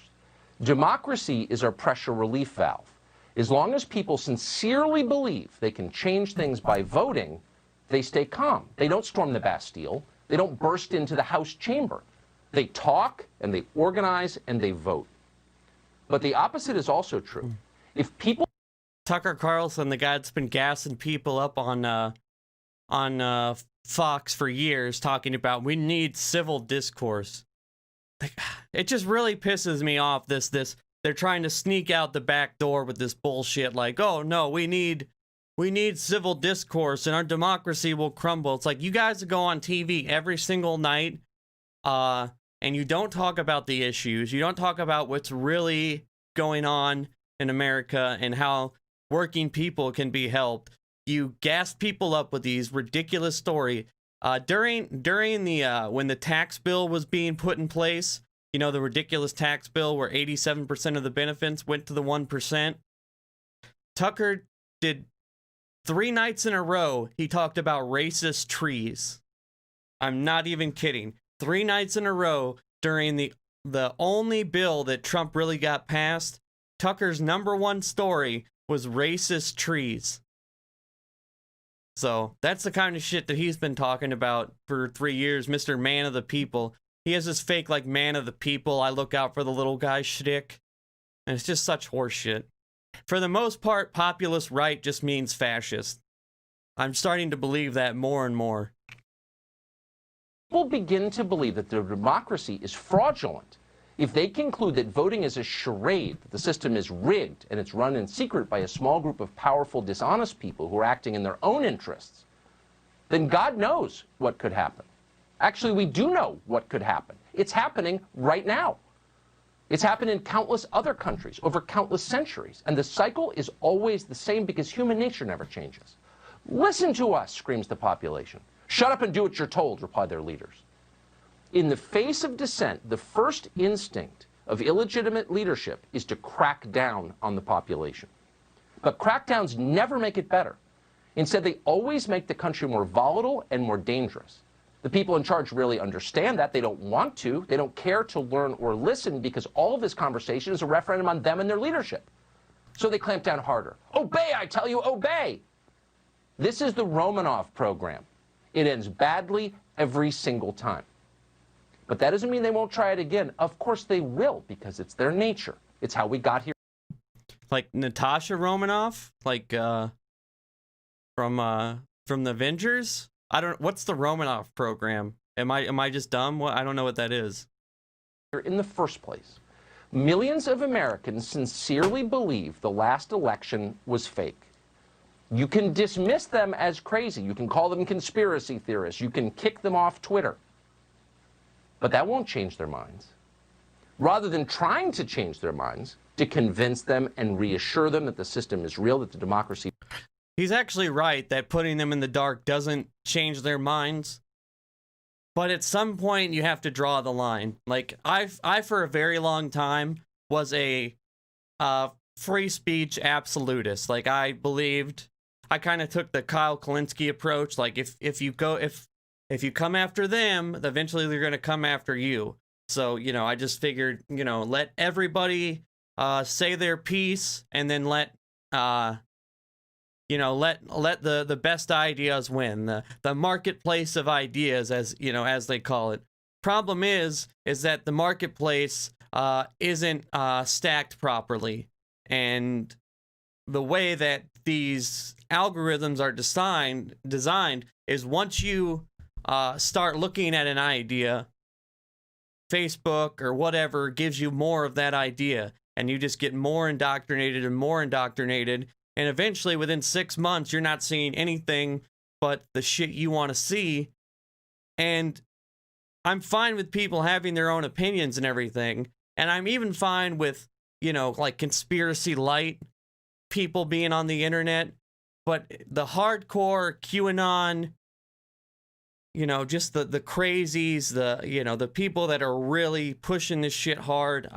Democracy is our pressure relief valve. As long as people sincerely believe they can change things by voting, they stay calm. They don't storm the Bastille. They don't burst into the House chamber. They talk and they organize and they vote. But the opposite is also true. If people... Tucker Carlson, the guy that's been gassing people up on Fox for years, talking about we need civil discourse. It just really pisses me off. They're trying to sneak out the back door with this bullshit. Like, oh no, we need civil discourse and our democracy will crumble. It's like, you guys go on TV every single night, and you don't talk about the issues. You don't talk about what's really going on in America and how working people can be helped. You gas people up with these ridiculous stories. During the when the tax bill was being put in place, you know, the ridiculous tax bill where 87% of the benefits went to the 1%. Tucker did 3 nights in a row. He talked about racist trees. I'm not even kidding. 3 nights in a row during the only bill that Trump really got passed. Tucker's #1 story was racist trees. So that's the kind of shit that he's been talking about for 3 years, Mr. Man of the People. He has this fake, like, man of the people, I look out for the little guy shtick. And it's just such horseshit. For the most part, populist right just means fascist. I'm starting to believe that more and more. People begin to believe that their democracy is fraudulent if they conclude that voting is a charade, that the system is rigged, and it's run in secret by a small group of powerful, dishonest people who are acting in their own interests, then God knows what could happen. Actually, we do know what could happen. It's happening right now. It's happened in countless other countries over countless centuries, and the cycle is always the same because human nature never changes. Listen to us, screams the population. Shut up and do what you're told, reply their leaders. In the face of dissent, the first instinct of illegitimate leadership is to crack down on the population. But crackdowns never make it better. Instead, they always make the country more volatile and more dangerous. The people in charge really understand that. They don't want to. They don't care to learn or listen because all of this conversation is a referendum on them and their leadership. So they clamp down harder. Obey, I tell you, obey. This is the Romanov program. It ends badly every single time. But that doesn't mean they won't try it again. Of course they will, because it's their nature. It's how we got here. Like Natasha Romanoff? Like, from the Avengers? I don't, what's the Romanoff program? Am I just dumb? What, I don't know what that is. In the first place, millions of Americans sincerely believe the last election was fake. You can dismiss them as crazy. You can call them conspiracy theorists. You can kick them off Twitter. But that won't change their minds. Rather than trying to change their minds, to convince them and reassure them that the system is real, that the democracy... He's actually right that putting them in the dark doesn't change their minds. But at some point, you have to draw the line. Like, I for a very long time, was a free speech absolutist. Like, I believed... I kind of took the Kyle Kulinski approach. Like, if you come after them, eventually they're going to come after you. So, you know, I just figured, you know, let everybody say their piece, and then let the best ideas win. The marketplace of ideas, as you know, as they call it. Problem is that the marketplace isn't stacked properly, and the way that these algorithms are designed is once you start looking at an idea, Facebook or whatever gives you more of that idea, and you just get more indoctrinated and more indoctrinated, and eventually within 6 months you're not seeing anything but the shit you want to see. And I'm fine with people having their own opinions and everything, and I'm even fine with, you know, like conspiracy light people being on the internet, but the hardcore QAnon, you know, just the crazies, the people that are really pushing this shit hard,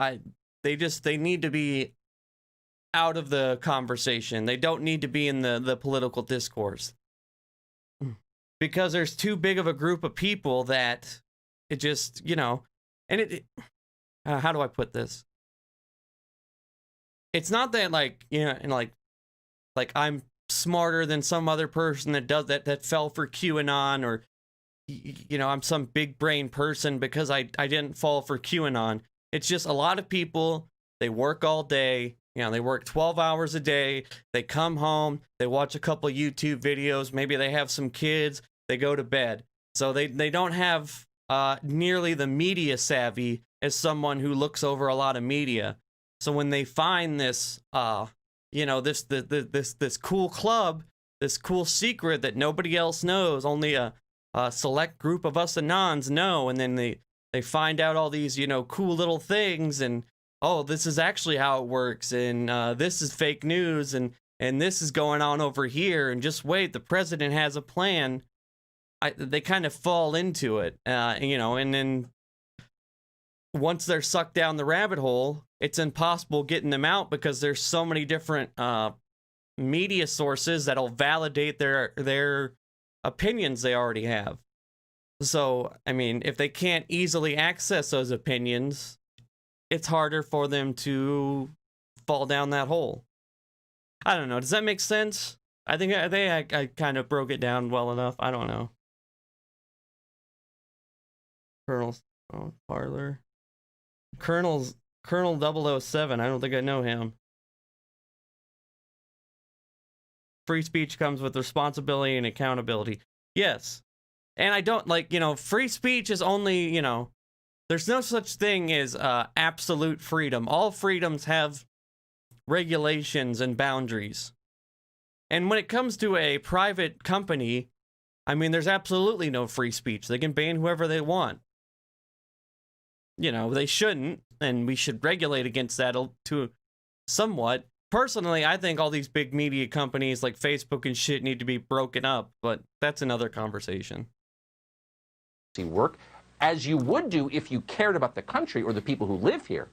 they need to be out of the conversation. They don't need to be in the political discourse, because there's too big of a group of people that it just, you know, and how do I put this? It's not that, like, you know, and like I'm smarter than some other person that does that fell for QAnon, or, you know, I'm some big brain person because I didn't fall for QAnon. It's just a lot of people, they work all day, you know, they work 12 hours a day, they come home, they watch a couple YouTube videos, maybe they have some kids, they go to bed. So they don't have nearly the media savvy as someone who looks over a lot of media. So when they find this, you know, this cool club, this cool secret that nobody else knows, only a select group of us Anons know, and then they find out all these, you know, cool little things, and oh, this is actually how it works, and this is fake news, and this is going on over here, and just wait, the president has a plan. They kind of fall into it, you know, and then once they're sucked down the rabbit hole, it's impossible getting them out because there's so many different media sources that'll validate their opinions they already have. So, I mean, if they can't easily access those opinions, it's harder for them to fall down that hole. I don't know. Does that make sense? I think I kind of broke it down well enough. I don't know. Colonel Oh, Parler. Colonel 007. I don't think I know him. Free speech comes with responsibility and accountability. Yes. And I don't like, free speech is only, there's no such thing as absolute freedom. All freedoms have regulations and boundaries. And when it comes to a private company, I mean, there's absolutely no free speech. They can ban whoever they want. They shouldn't, and we should regulate against that to somewhat. Personally, I think all these big media companies like Facebook and shit need to be broken up, but that's another conversation. Work as you would do if you cared about the country or the people who live here.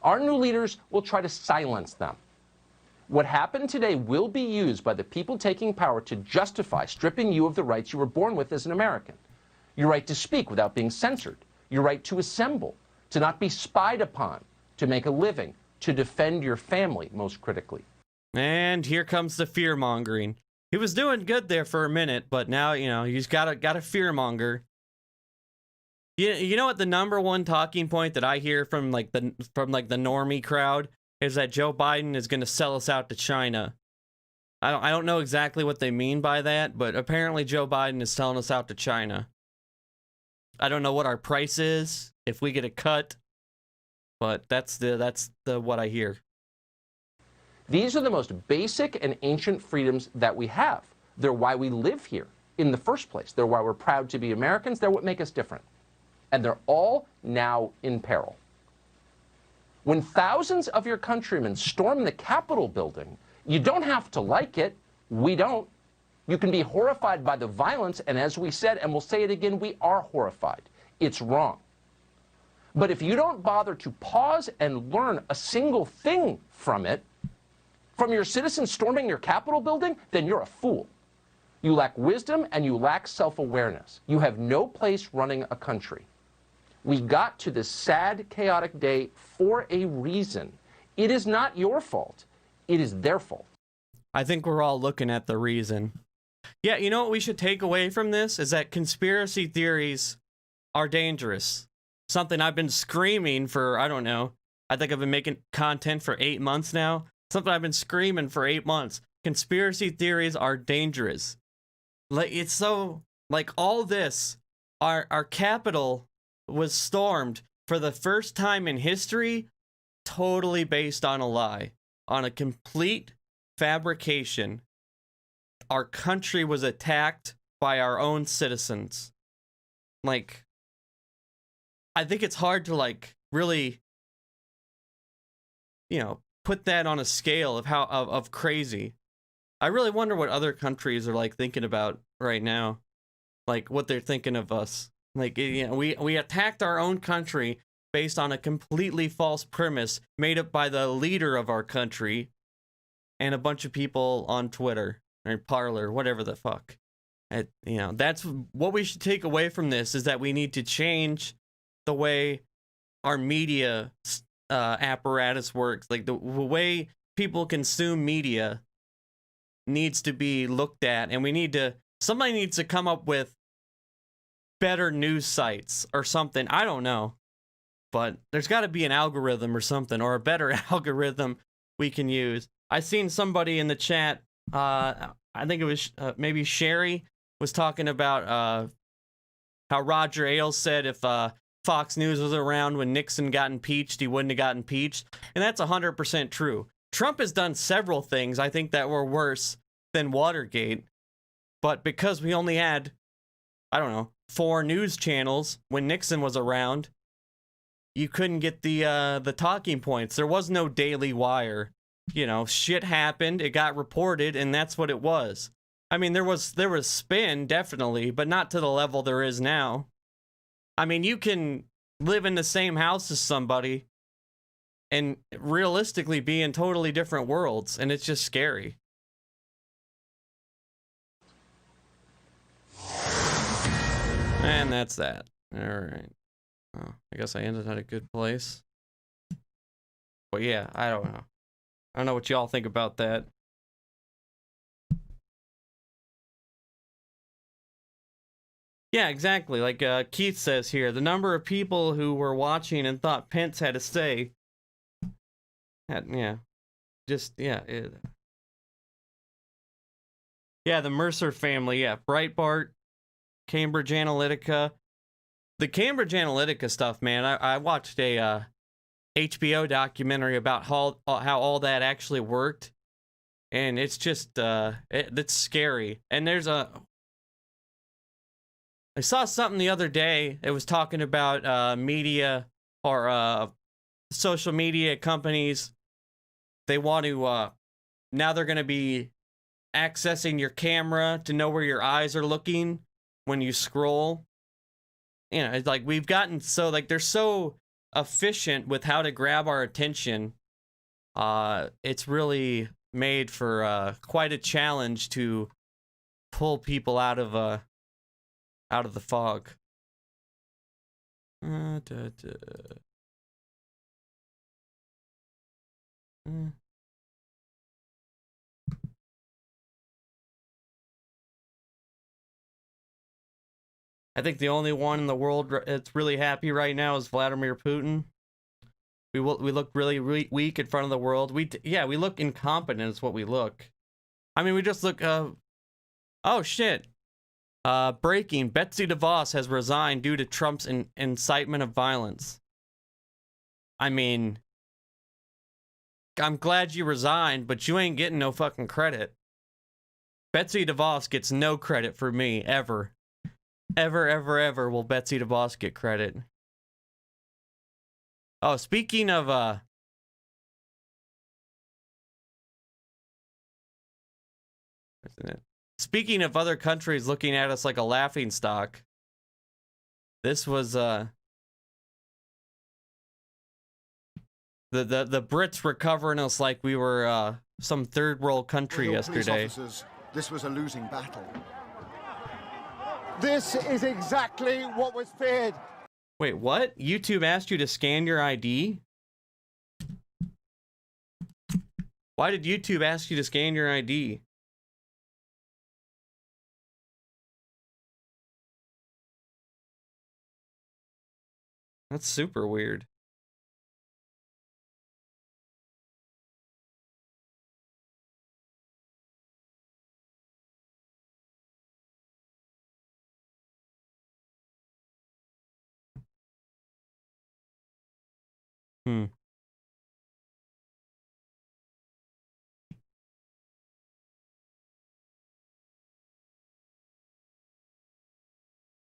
Our new leaders will try to silence them. What happened today will be used by the people taking power to justify stripping you of the rights you were born with as an American. Your right to speak without being censored. Your right to assemble, to not be spied upon, to make a living, to defend your family, most critically. And here comes the fear-mongering. He was doing good there for a minute, but now, he's got a fear-monger. You know what the number one talking point that I hear from the normie crowd is that Joe Biden is going to sell us out to China. I don't know exactly what they mean by that, but apparently Joe Biden is selling us out to China. I don't know what our price is if we get a cut, but that's the what I hear. These are the most basic and ancient freedoms that we have. They're why we live here in the first place. They're why we're proud to be Americans. They're what make us different. And they're all now in peril. When thousands of your countrymen storm the Capitol building, you don't have to like it. We don't. You can be horrified by the violence, and as we said, and we'll say it again, we are horrified. It's wrong. But if you don't bother to pause and learn a single thing from it, from your citizens storming your Capitol building, then you're a fool. You lack wisdom and you lack self-awareness. You have no place running a country. We got to this sad, chaotic day for a reason. It is not your fault. It is their fault. I think we're all looking at the reason. Yeah, you know what we should take away from this is that conspiracy theories are dangerous. Something I've been screaming for, I don't know. I think I've been making content for 8 months now. Something I've been screaming for 8 months. Conspiracy theories are dangerous. It's so, all this, our capital was stormed for the first time in history, totally based on a lie, on a complete fabrication. Our country was attacked by our own citizens. I think it's hard to really, put that on a scale of how of crazy. I really wonder what other countries are thinking about right now, what they're thinking of us. We attacked our own country based on a completely false premise made up by the leader of our country and a bunch of people on Twitter or Parler, whatever the fuck. That's what we should take away from this, is that we need to change the way our media apparatus works. The way people consume media needs to be looked at, and somebody needs to come up with better news sites or something. I don't know, but there's got to be an algorithm or something, or a better algorithm we can use. I seen somebody in the chat, I think it was maybe Sherry, was talking about how Roger Ailes said if Fox News was around when Nixon got impeached, he wouldn't have got impeached. And that's 100% true. Trump has done several things, I think, that were worse than Watergate. But because we only had, 4 news channels when Nixon was around, you couldn't get the talking points. There was no Daily Wire. Shit happened, it got reported, and that's what it was. There was spin, definitely, but not to the level there is now. You can live in the same house as somebody and realistically be in totally different worlds, and it's just scary. And that's that. All right. Oh, I guess I ended at a good place. But yeah, I don't know. I don't know what y'all think about that. Yeah, exactly. Like Keith says here, the number of people who were watching and thought Pence had to stay. Yeah, yeah, the Mercer family. Yeah, Breitbart, Cambridge Analytica. The Cambridge Analytica stuff, man. I watched a HBO documentary about how all that actually worked, and it's just it's scary. And I saw something the other day. It was talking about media or social media companies. They want to now they're going to be accessing your camera to know where your eyes are looking when you scroll. You know, it's like we've gotten so like they're so efficient with how to grab our attention. It's really made for quite a challenge to pull people out of the fog. I think the only one in the world that's really happy right now is Vladimir Putin. We look really weak in front of the world. We look incompetent is what we look. I mean, we just look. Oh shit! Breaking: Betsy DeVos has resigned due to Trump's incitement of violence. I mean, I'm glad you resigned, but you ain't getting no fucking credit. Betsy DeVos gets no credit for me ever. Ever will Betsy DeVos get credit. Oh, speaking of speaking of other countries looking at us like a laughingstock, this was the Brits were covering us like we were some third world country yesterday. Officers, this was a losing battle. This is exactly what was feared. Wait, what? YouTube asked you to scan your ID? Why did YouTube ask you to scan your ID? That's super weird.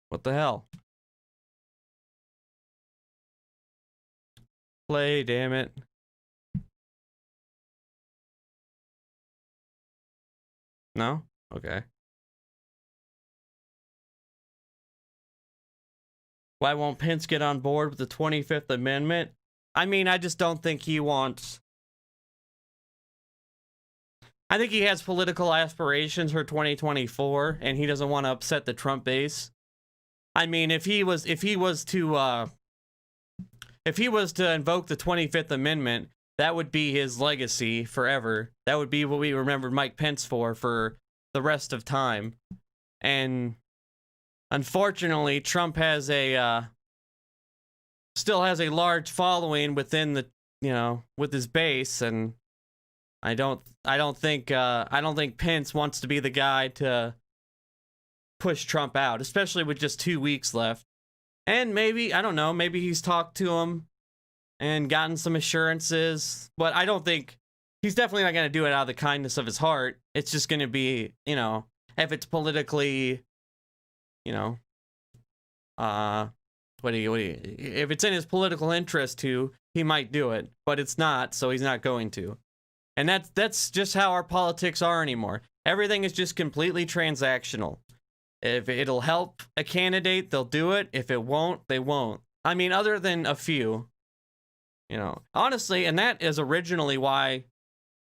What the hell? Play, damn it. No? Okay. Why won't Pence get on board with the 25th Amendment? I mean, I just don't think he wants... I think he has political aspirations for 2024, and he doesn't want to upset the Trump base. I mean, if he was to invoke the 25th Amendment, that would be his legacy forever. That would be what we remember Mike Pence for the rest of time. And unfortunately, Trump has still has a large following within the, with his base, and I don't think Pence wants to be the guy to push Trump out, especially with just 2 weeks left. And maybe, I don't know, maybe he's talked to him and gotten some assurances, but I don't think he's definitely not going to do it out of the kindness of his heart. It's just going to be, if it's politically, if it's in his political interest to, he might do it, but it's not, so he's not going to. And that's just how our politics are anymore. Everything is just completely transactional. If it'll help a candidate, they'll do it. If it won't, they won't. I mean, other than a few, honestly, and that is originally why,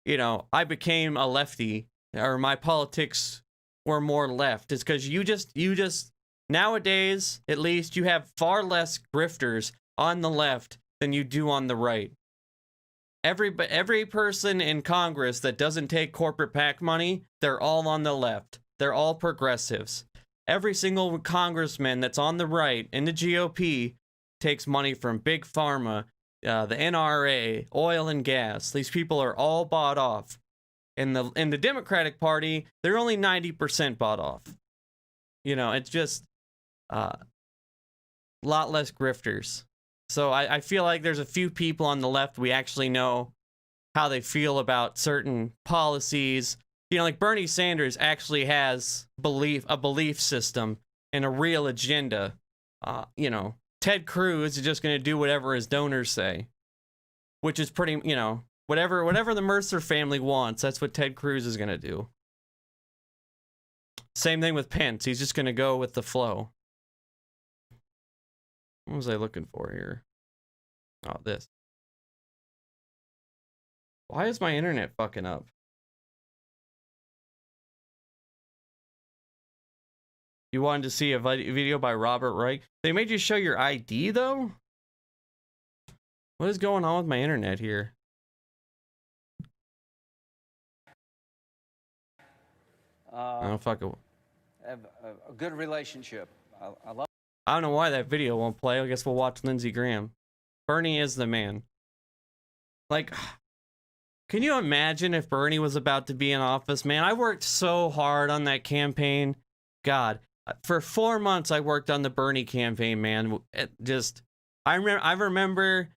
I became a lefty, or my politics were more left, is because you just nowadays, at least, you have far less grifters on the left than you do on the right. Every person in Congress that doesn't take corporate PAC money, they're all on the left. They're all progressives. every single congressman that's on the right in the GOP takes money from Big Pharma, the NRA, oil and gas. These people are all bought off. In the Democratic Party, they're only 90% bought off. You know, it's just a lot less grifters. So I feel like there's a few people on the left we actually know how they feel about certain policies. You know, like Bernie Sanders actually has a belief system and a real agenda. You know, Ted Cruz is just going to do whatever his donors say, which is pretty, you know, whatever the Mercer family wants, that's what Ted Cruz is going to do. Same thing with Pence. He's just going to go with the flow. What was I looking for here? Oh, this. Why is my internet fucking up? You wanted to see a video by Robert Reich? They made you show your ID, though? What is going on with my internet here? Oh, fuck it. Have a good relationship. I don't know why that video won't play. I guess we'll watch Lindsey Graham. Bernie is the man. Like, can you imagine if Bernie was about to be in office? Man, I worked so hard on that campaign. God, for 4 months I worked on the Bernie campaign, man. I remember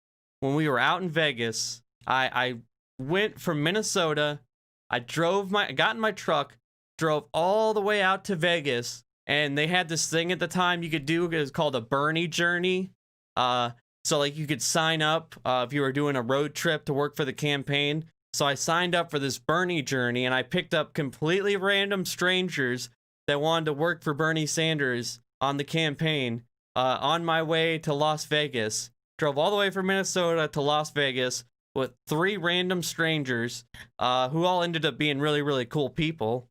when we were out in Vegas. I went from Minnesota. I got in my truck, drove all the way out to Vegas, and they had this thing at the time you could do. It was called a Bernie Journey. So like you could sign up if you were doing a road trip to work for the campaign. So I signed up for this Bernie Journey, and I picked up completely random strangers that wanted to work for Bernie Sanders on the campaign on my way to Las Vegas. Drove all the way from Minnesota to Las Vegas with 3 random strangers who all ended up being really, really cool people.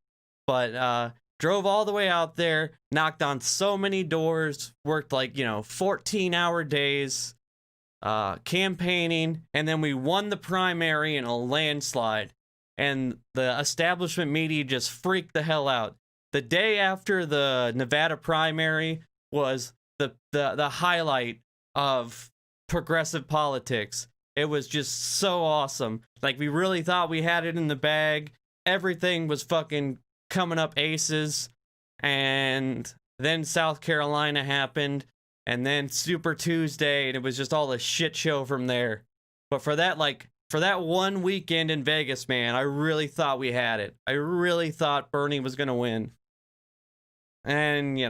But drove all the way out there, knocked on so many doors, worked like, 14-hour days, campaigning, and then we won the primary in a landslide. And the establishment media just freaked the hell out. The day after the Nevada primary was the highlight of progressive politics. It was just so awesome. Like, we really thought we had it in the bag. Everything was fucking coming up aces. And then South Carolina happened. And then Super Tuesday. And it was just all a shit show from there. But for that 1 weekend in Vegas, man, I really thought we had it. I really thought Bernie was going to win. And,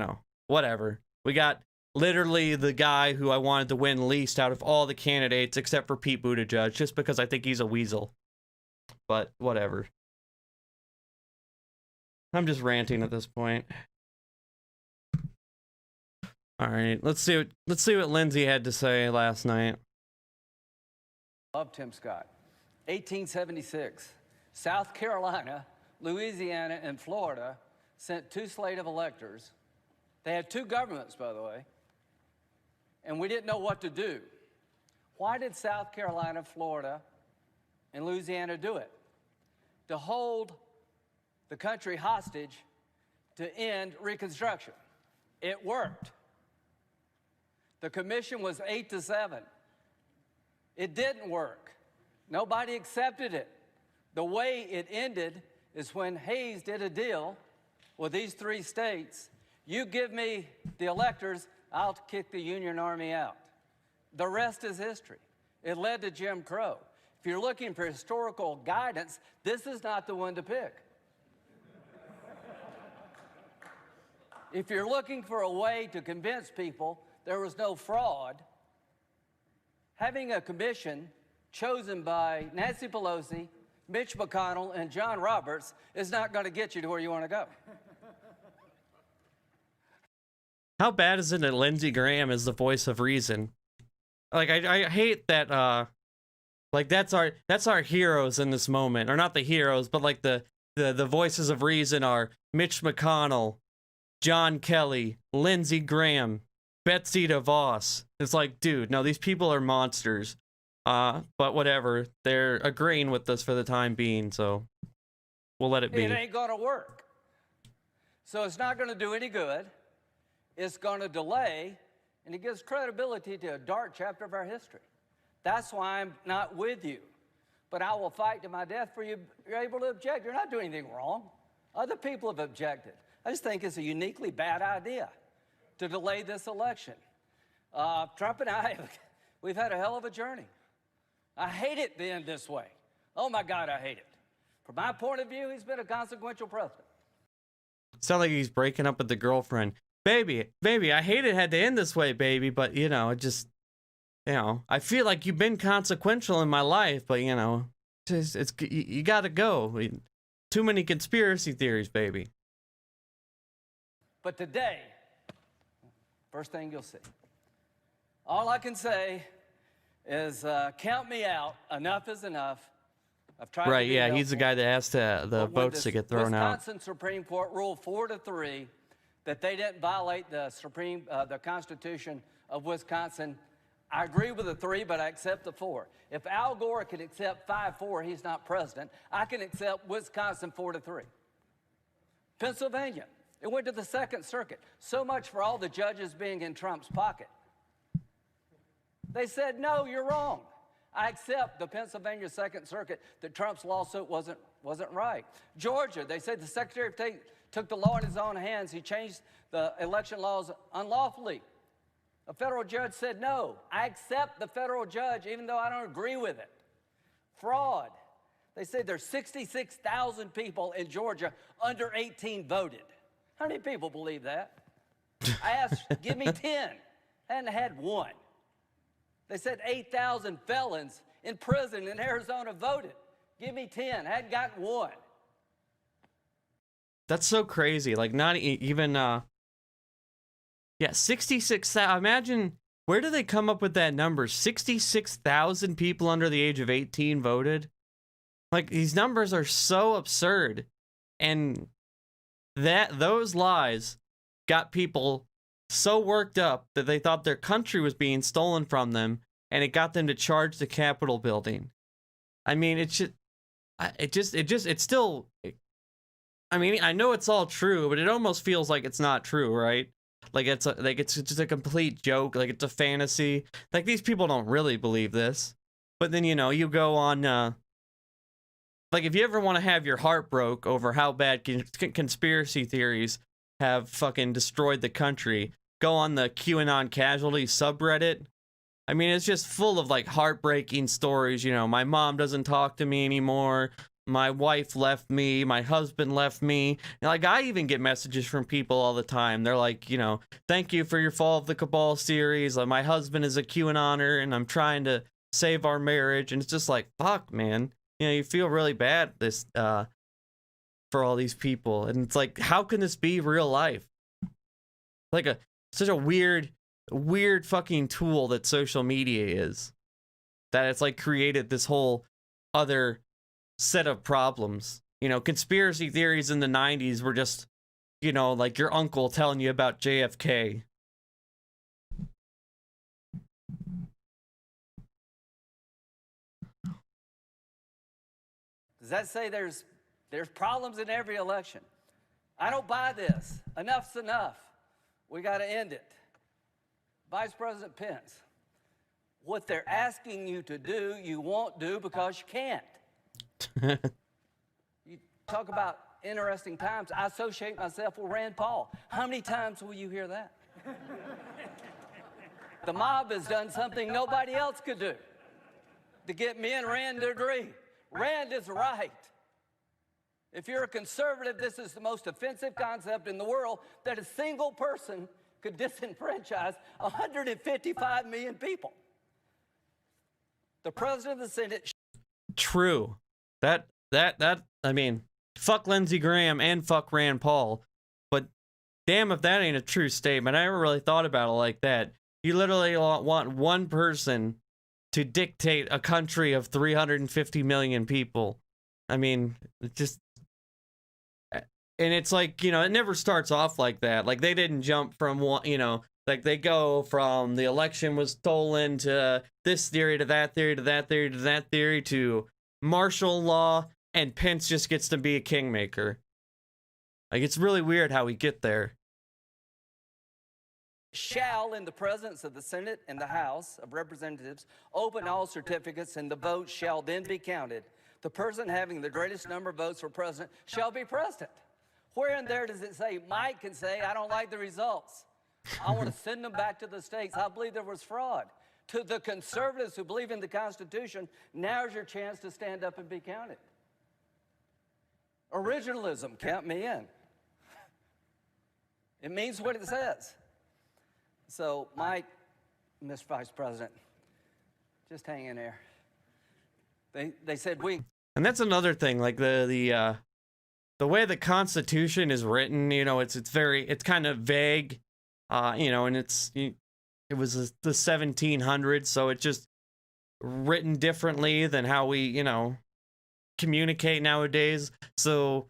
whatever. We got literally the guy who I wanted to win least out of all the candidates except for Pete Buttigieg, just because I think he's a weasel. But whatever. I'm just ranting at this point. All right, let's see what Lindsey had to say last night. Love Tim Scott. 1876, South Carolina, Louisiana, and Florida sent 2 slate of electors. They had 2 governments, by the way, and we didn't know what to do. Why did South Carolina, Florida, and Louisiana do it? To hold the country hostage to end Reconstruction. It worked. The commission was 8-7. It didn't work. Nobody accepted it. The way it ended is when Hayes did a deal with these 3 states. You give me the electors, I'll kick the Union Army out. The rest is history. It led to Jim Crow. If you're looking for historical guidance, this is not the one to pick. If you're looking for a way to convince people there was no fraud, having a commission chosen by Nancy Pelosi, Mitch McConnell, and John Roberts is not going to get you to where you want to go. How bad is it that Lindsey Graham is the voice of reason? Like, I hate that, like, that's our heroes in this moment. Or not the heroes, but like the voices of reason are Mitch McConnell, John Kelly, Lindsey Graham, Betsy DeVos. It's like, dude, no, these people are monsters. But whatever. They're agreeing with us for the time being, so we'll let it be. It ain't gonna work. So it's not going to do any good. It's going to delay, and it gives credibility to a dark chapter of our history. That's why I'm not with you. But I will fight to my death for you. You're able to object. You're not doing anything wrong. Other people have objected. I just think it's a uniquely bad idea to delay this election. Trump and I, we've had a hell of a journey. I hate it being this way. Oh my God, I hate it. From my point of view, he's been a consequential president. Sound like he's breaking up with the girlfriend. Baby, I hate it had to end this way, baby, but you know, it just, you know, I feel like you've been consequential in my life, but you know, you gotta go. Too many conspiracy theories, baby. But today, first thing you'll see, all I can say is count me out. Enough is enough. I've tried Right, to be yeah, helpful. he's the guy that asked the votes to get thrown out. Wisconsin Supreme Court ruled 4-3 that they didn't violate the Constitution of Wisconsin. I agree with the 3, but I accept the 4. If Al Gore can accept 5-4, he's not president. I can accept Wisconsin 4-3. Pennsylvania, it went to the Second Circuit. So much for all the judges being in Trump's pocket. They said, no, you're wrong. I accept the Pennsylvania Second Circuit that Trump's lawsuit wasn't right. Georgia, they said the Secretary of State took the law in his own hands. He changed the election laws unlawfully. A federal judge said, no, I accept the federal judge even though I don't agree with it. Fraud. They said there's 66,000 people in Georgia under 18 voted. How many people believe that? I asked, give me 10. Hadn't had one. They said 8,000 felons in prison in Arizona voted. Give me 10. Hadn't gotten one. That's so crazy. Like, not even, yeah, 66,000. Imagine, where do they come up with that number? 66,000 people under the age of 18 voted? Like, these numbers are so absurd. And those lies got people so worked up that they thought their country was being stolen from them, and it got them to charge the Capitol building. I mean, it's still, I mean, I know it's all true, but it almost feels like it's not true, right? Like it's just a complete joke, like it's a fantasy. Like, these people don't really believe this. But then, you know, you go on, like, if you ever want to have your heart broke over how bad conspiracy theories have fucking destroyed the country, go on the QAnon casualty subreddit. I mean, it's just full of, like, heartbreaking stories. You know, my mom doesn't talk to me anymore. My wife left me. My husband left me. And, like, I even get messages from people all the time. They're like, you know, thank you for your Fall of the Cabal series. Like, my husband is a QAnoner, and I'm trying to save our marriage. And it's just like, fuck, man. You know, you feel really bad for all these people. And it's like, how can this be real life? Like, such a weird fucking tool that social media is, that it's like created this whole other set of problems. You know, conspiracy theories in the 90s were just, you know, like your uncle telling you about JFK. Does that say there's problems in every election? I don't buy this. Enough's enough. We got to end it. Vice President Pence, what they're asking you to do, you won't do because you can't. You talk about interesting times. I associate myself with Rand Paul. How many times will you hear that? The mob has done something nobody else could do to get me and Rand to agree. Rand is right. If you're a conservative, this is the most offensive concept in the world, that a single person could disenfranchise 155 million people. The president of the Senate. True. That, I mean, fuck Lindsey Graham and fuck Rand Paul. But damn if that ain't a true statement. I never really thought about it like that. You literally want one person to dictate a country of 350 million people. I mean, it just... And it's like, you know, it never starts off like that. Like, they didn't jump from one, you know, like they go from the election was stolen to this theory to that theory to that theory to that theory to martial law, and Pence just gets to be a kingmaker. Like, it's really weird how we get there. Shall, in the presence of the Senate and the House of Representatives, open all certificates, and the votes shall then be counted. The person having the greatest number of votes for president shall be president. Where in there does it say Mike can say, I don't like the results? I want to send them back to the states. I believe there was fraud. To the conservatives who believe in the Constitution, now's your chance to stand up and be counted. Originalism, count me in. It means what it says. So, Mike, Mr. Vice President, just hang in there. They said we... And that's another thing, like the way the Constitution is written, you know, it's kind of vague, you know, and it was the 1700s, so it's just written differently than how we, you know, communicate nowadays. So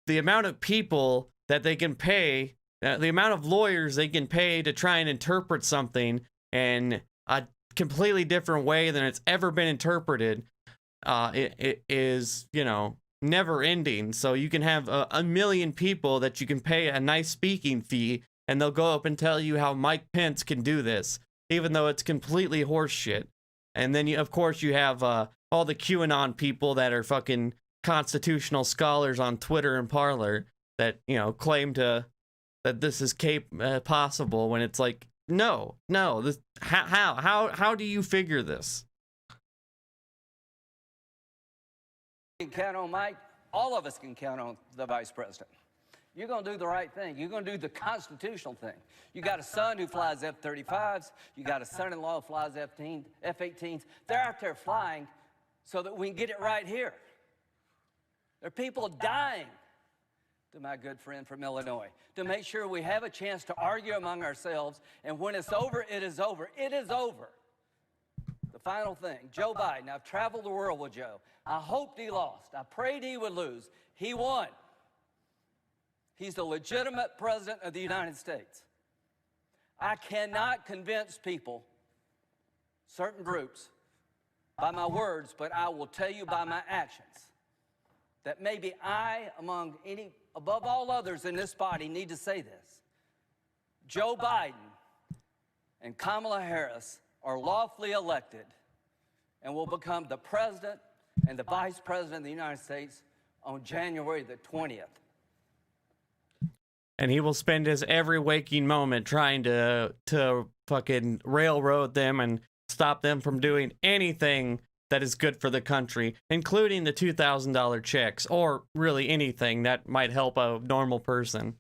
the amount of people that they can pay, the amount of lawyers they can pay to try and interpret something in a completely different way than it's ever been interpreted, it is, you know, never ending. So you can have a million people that you can pay a nice speaking fee, and they'll go up and tell you how Mike Pence can do this, even though it's completely horseshit. And then, of course, you have all the QAnon people that are fucking constitutional scholars on Twitter and Parler that, you know, claim that this is possible, when it's like, no, this, how do you figure this? You can count on Mike. All of us can count on the Vice President. You're going to do the right thing. You're going to do the constitutional thing. You got a son who flies F-35s. You got a son-in-law who flies F-18s. They're out there flying so that we can get it right here. There are people dying, to my good friend from Illinois, to make sure we have a chance to argue among ourselves, and when it's over, it is over. It is over. The final thing, Joe Biden. I've traveled the world with Joe. I hoped he lost. I prayed he would lose. He won. He's the legitimate president of the United States. I cannot convince people, certain groups, by my words, but I will tell you by my actions that maybe I, above all others in this body, need to say this. Joe Biden and Kamala Harris are lawfully elected and will become the president and the vice president of the United States on January the 20th. And he will spend his every waking moment trying to fucking railroad them and stop them from doing anything that is good for the country, including the $2,000 checks, or really anything that might help a normal person.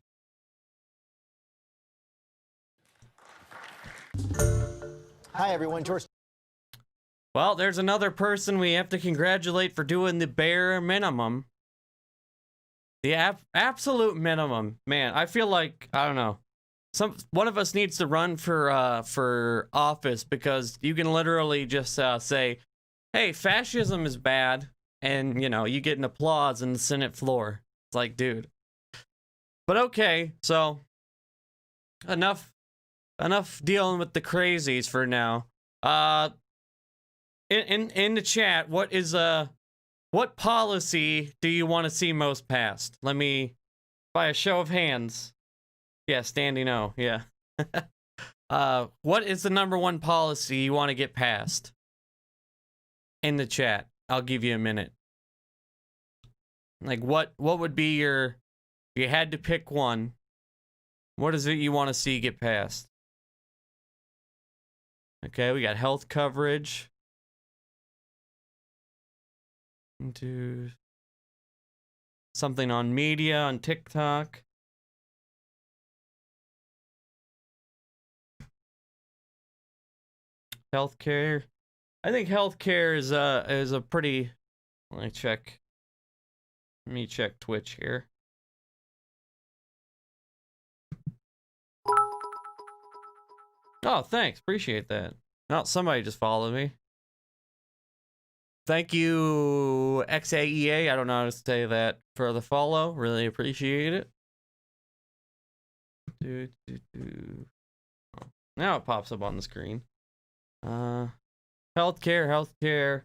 Hi, everyone. George. Well, there's another person we have to congratulate for doing the bare minimum. The absolute minimum. Man, I feel like, I don't know, one of us needs to run for office, because you can literally just say, hey, fascism is bad, and, you know, you get an applause in the Senate floor. It's like, dude. But okay, so enough dealing with the crazies for now. In the chat, what policy do you want to see most passed? Let me, by a show of hands. Yeah, standing O, yeah. What is the number 1 policy you want to get passed? In the chat. I'll give you a minute. Like, what would be if you had to pick one, what is it you want to see get passed? Okay, we got health coverage. Into something on media, on TikTok. Healthcare. I think healthcare is a pretty. Let me check Twitch here. Oh, thanks. Appreciate that. Oh, somebody just followed me. Thank you, XAEA. I don't know how to say that, for the follow. Really appreciate it. Oh, now it pops up on the screen. Healthcare.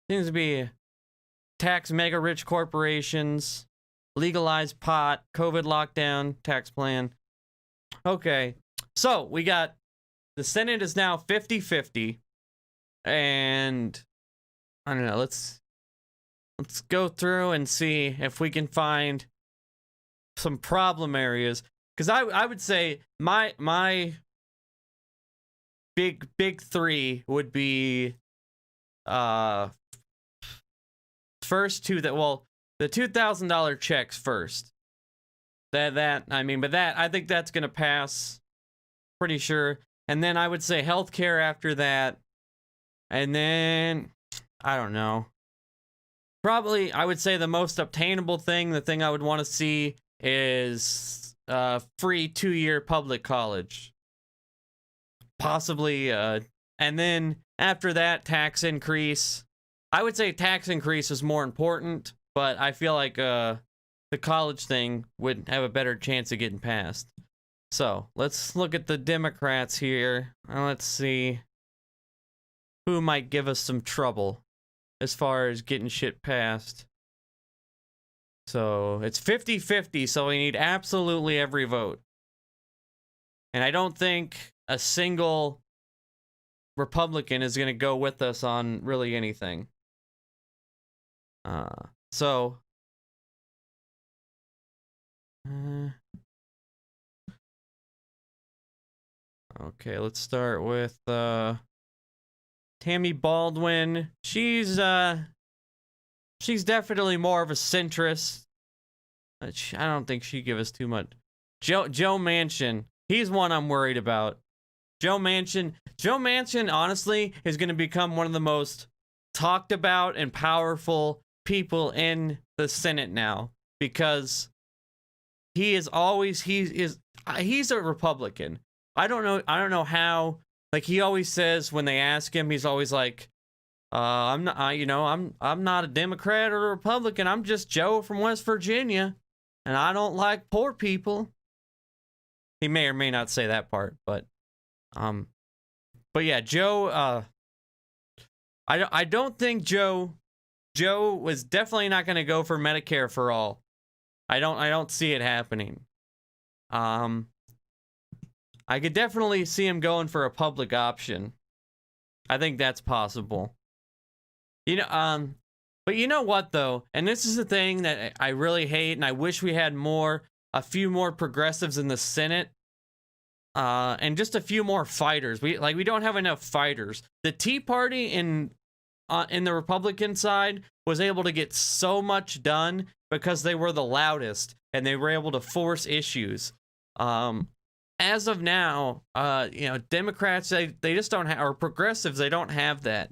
Seems to be tax mega rich corporations. legalize pot, COVID lockdown, tax plan. Okay, so we got the Senate is now 50-50, and I don't know. Let's go through and see if we can find some problem areas. Because I would say my big three would be first two that the $2,000 checks first. But I think that's gonna pass, pretty sure. And then I would say healthcare after that, and then I don't know. Probably I would say the most obtainable thing, the thing I would want to see is free 2-year public college. Possibly, and then after that, tax increase. I would say tax increase is more important, but I feel like the college thing would have a better chance of getting passed. So let's look at the Democrats here. Let's see who might give us some trouble as far as getting shit passed. So it's 50-50, so we need absolutely every vote. And I don't think a single Republican is going to go with us on really anything. Okay, let's start with Tammy Baldwin. She's definitely more of a centrist. I don't think she'd give us too much. Joe Manchin, he's one I'm worried about. Joe Manchin, honestly, is going to become one of the most talked about and powerful people in the Senate now, because he's a Republican. I don't know how. Like, he always says when they ask him, he's always like, I'm not a Democrat or a Republican. I'm just Joe from West Virginia, and I don't like poor people. He may or may not say that part, but yeah, Joe. I don't think Joe was definitely not going to go for Medicare for all. I don't see it happening. I could definitely see him going for a public option. I think that's possible. But you know what though? And this is the thing that I really hate, and I wish we had a few more progressives in the Senate. And just a few more fighters. We don't have enough fighters. The Tea Party in the Republican side was able to get so much done because they were the loudest and they were able to force issues. As of now, Democrats, they just don't have, or progressives, they don't have that.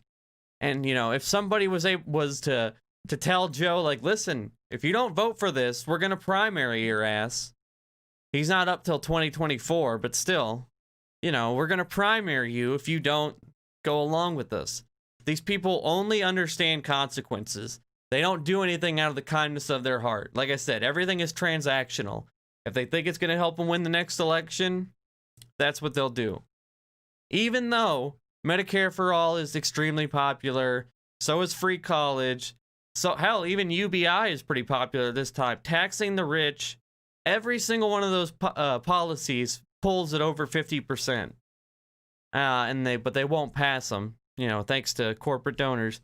And, if somebody was to tell Joe, like, listen, if you don't vote for this, we're going to primary your ass. He's not up till 2024, but still, we're going to primary you if you don't go along with us. These people only understand consequences. They don't do anything out of the kindness of their heart. Like I said, everything is transactional. If they think it's going to help them win the next election, that's what they'll do. Even though Medicare for all is extremely popular, so is free college. So hell, even UBI is pretty popular this time. Taxing the rich, every single one of those policies pulls it over 50%. But they won't pass them, thanks to corporate donors.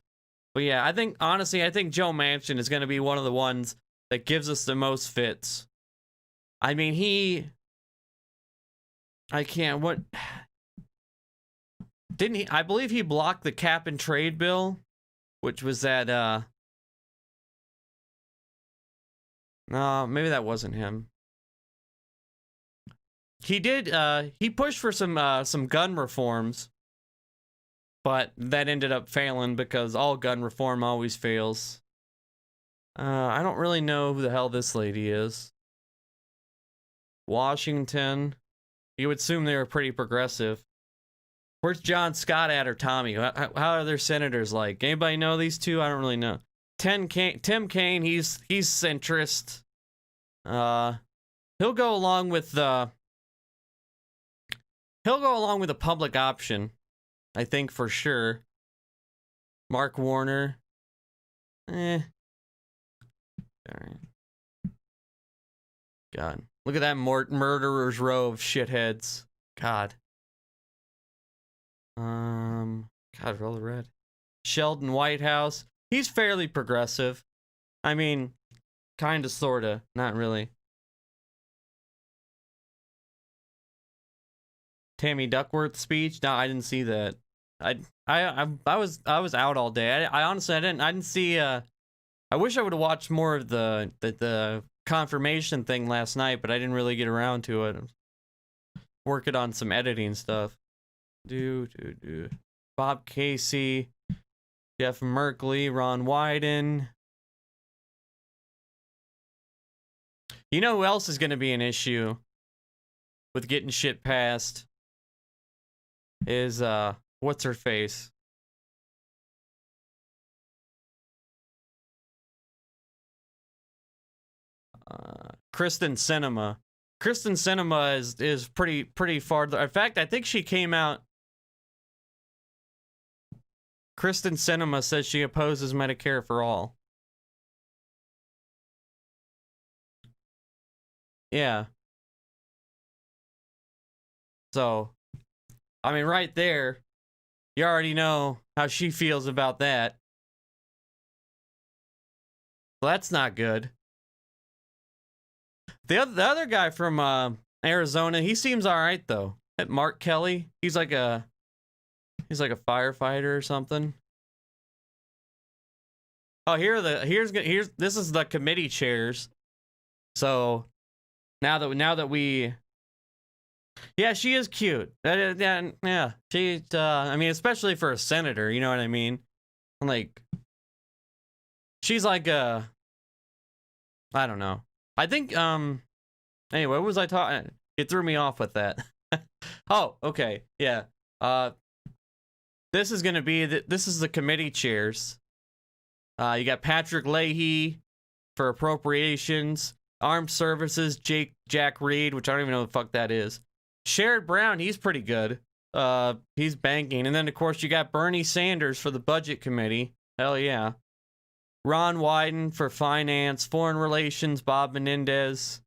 But yeah, I think Joe Manchin is going to be one of the ones that gives us the most fits. I mean, I believe he blocked the cap and trade bill, which was that, no, maybe that wasn't him. He did, he pushed for some gun reforms, but that ended up failing because all gun reform always fails. I don't really know who the hell this lady is. Washington. You would assume they were pretty progressive. Where's John Scott at, or Tommy? How are their senators like? Anybody know these two? I don't really know. Tim Kaine, he's centrist. He'll go along with the public option, I think, for sure. Mark Warner. All right. God. Look at that murderer's row of shitheads. God. God, roll the red. Sheldon Whitehouse. He's fairly progressive. I mean, kinda, sorta. Not really. Tammy Duckworth's speech? No, I didn't see that. I was out all day. I honestly I didn't see I wish I would have watched more of the confirmation thing last night, but I didn't really get around to it. Working on some editing stuff. Bob Casey, Jeff Merkley, Ron Wyden. You know who else is going to be an issue with getting shit passed? Is what's her face? Kristen Sinema. Kristen Sinema is pretty far. In fact, I think she came out. Kristen Sinema says she opposes Medicare for all. Yeah. So, I mean, right there, you already know how she feels about that. Well, that's not good. The other guy from Arizona, he seems all right though. That Mark Kelly, he's like a firefighter or something. Oh, here's this is the committee chairs. So now that we, yeah, she is cute. Yeah, she's I mean, especially for a senator, you know what I mean? Like, she's like I don't know. I think anyway, what was I talking? It threw me off with that. Oh, okay. Yeah. This is going to be this is the committee chairs. You got Patrick Leahy for appropriations, armed services, Jack Reed, which I don't even know what the fuck that is. Sherrod Brown, he's pretty good. He's banking. And then of course you got Bernie Sanders for the budget committee. Hell yeah. Ron Wyden for finance, foreign relations, Bob Menendez,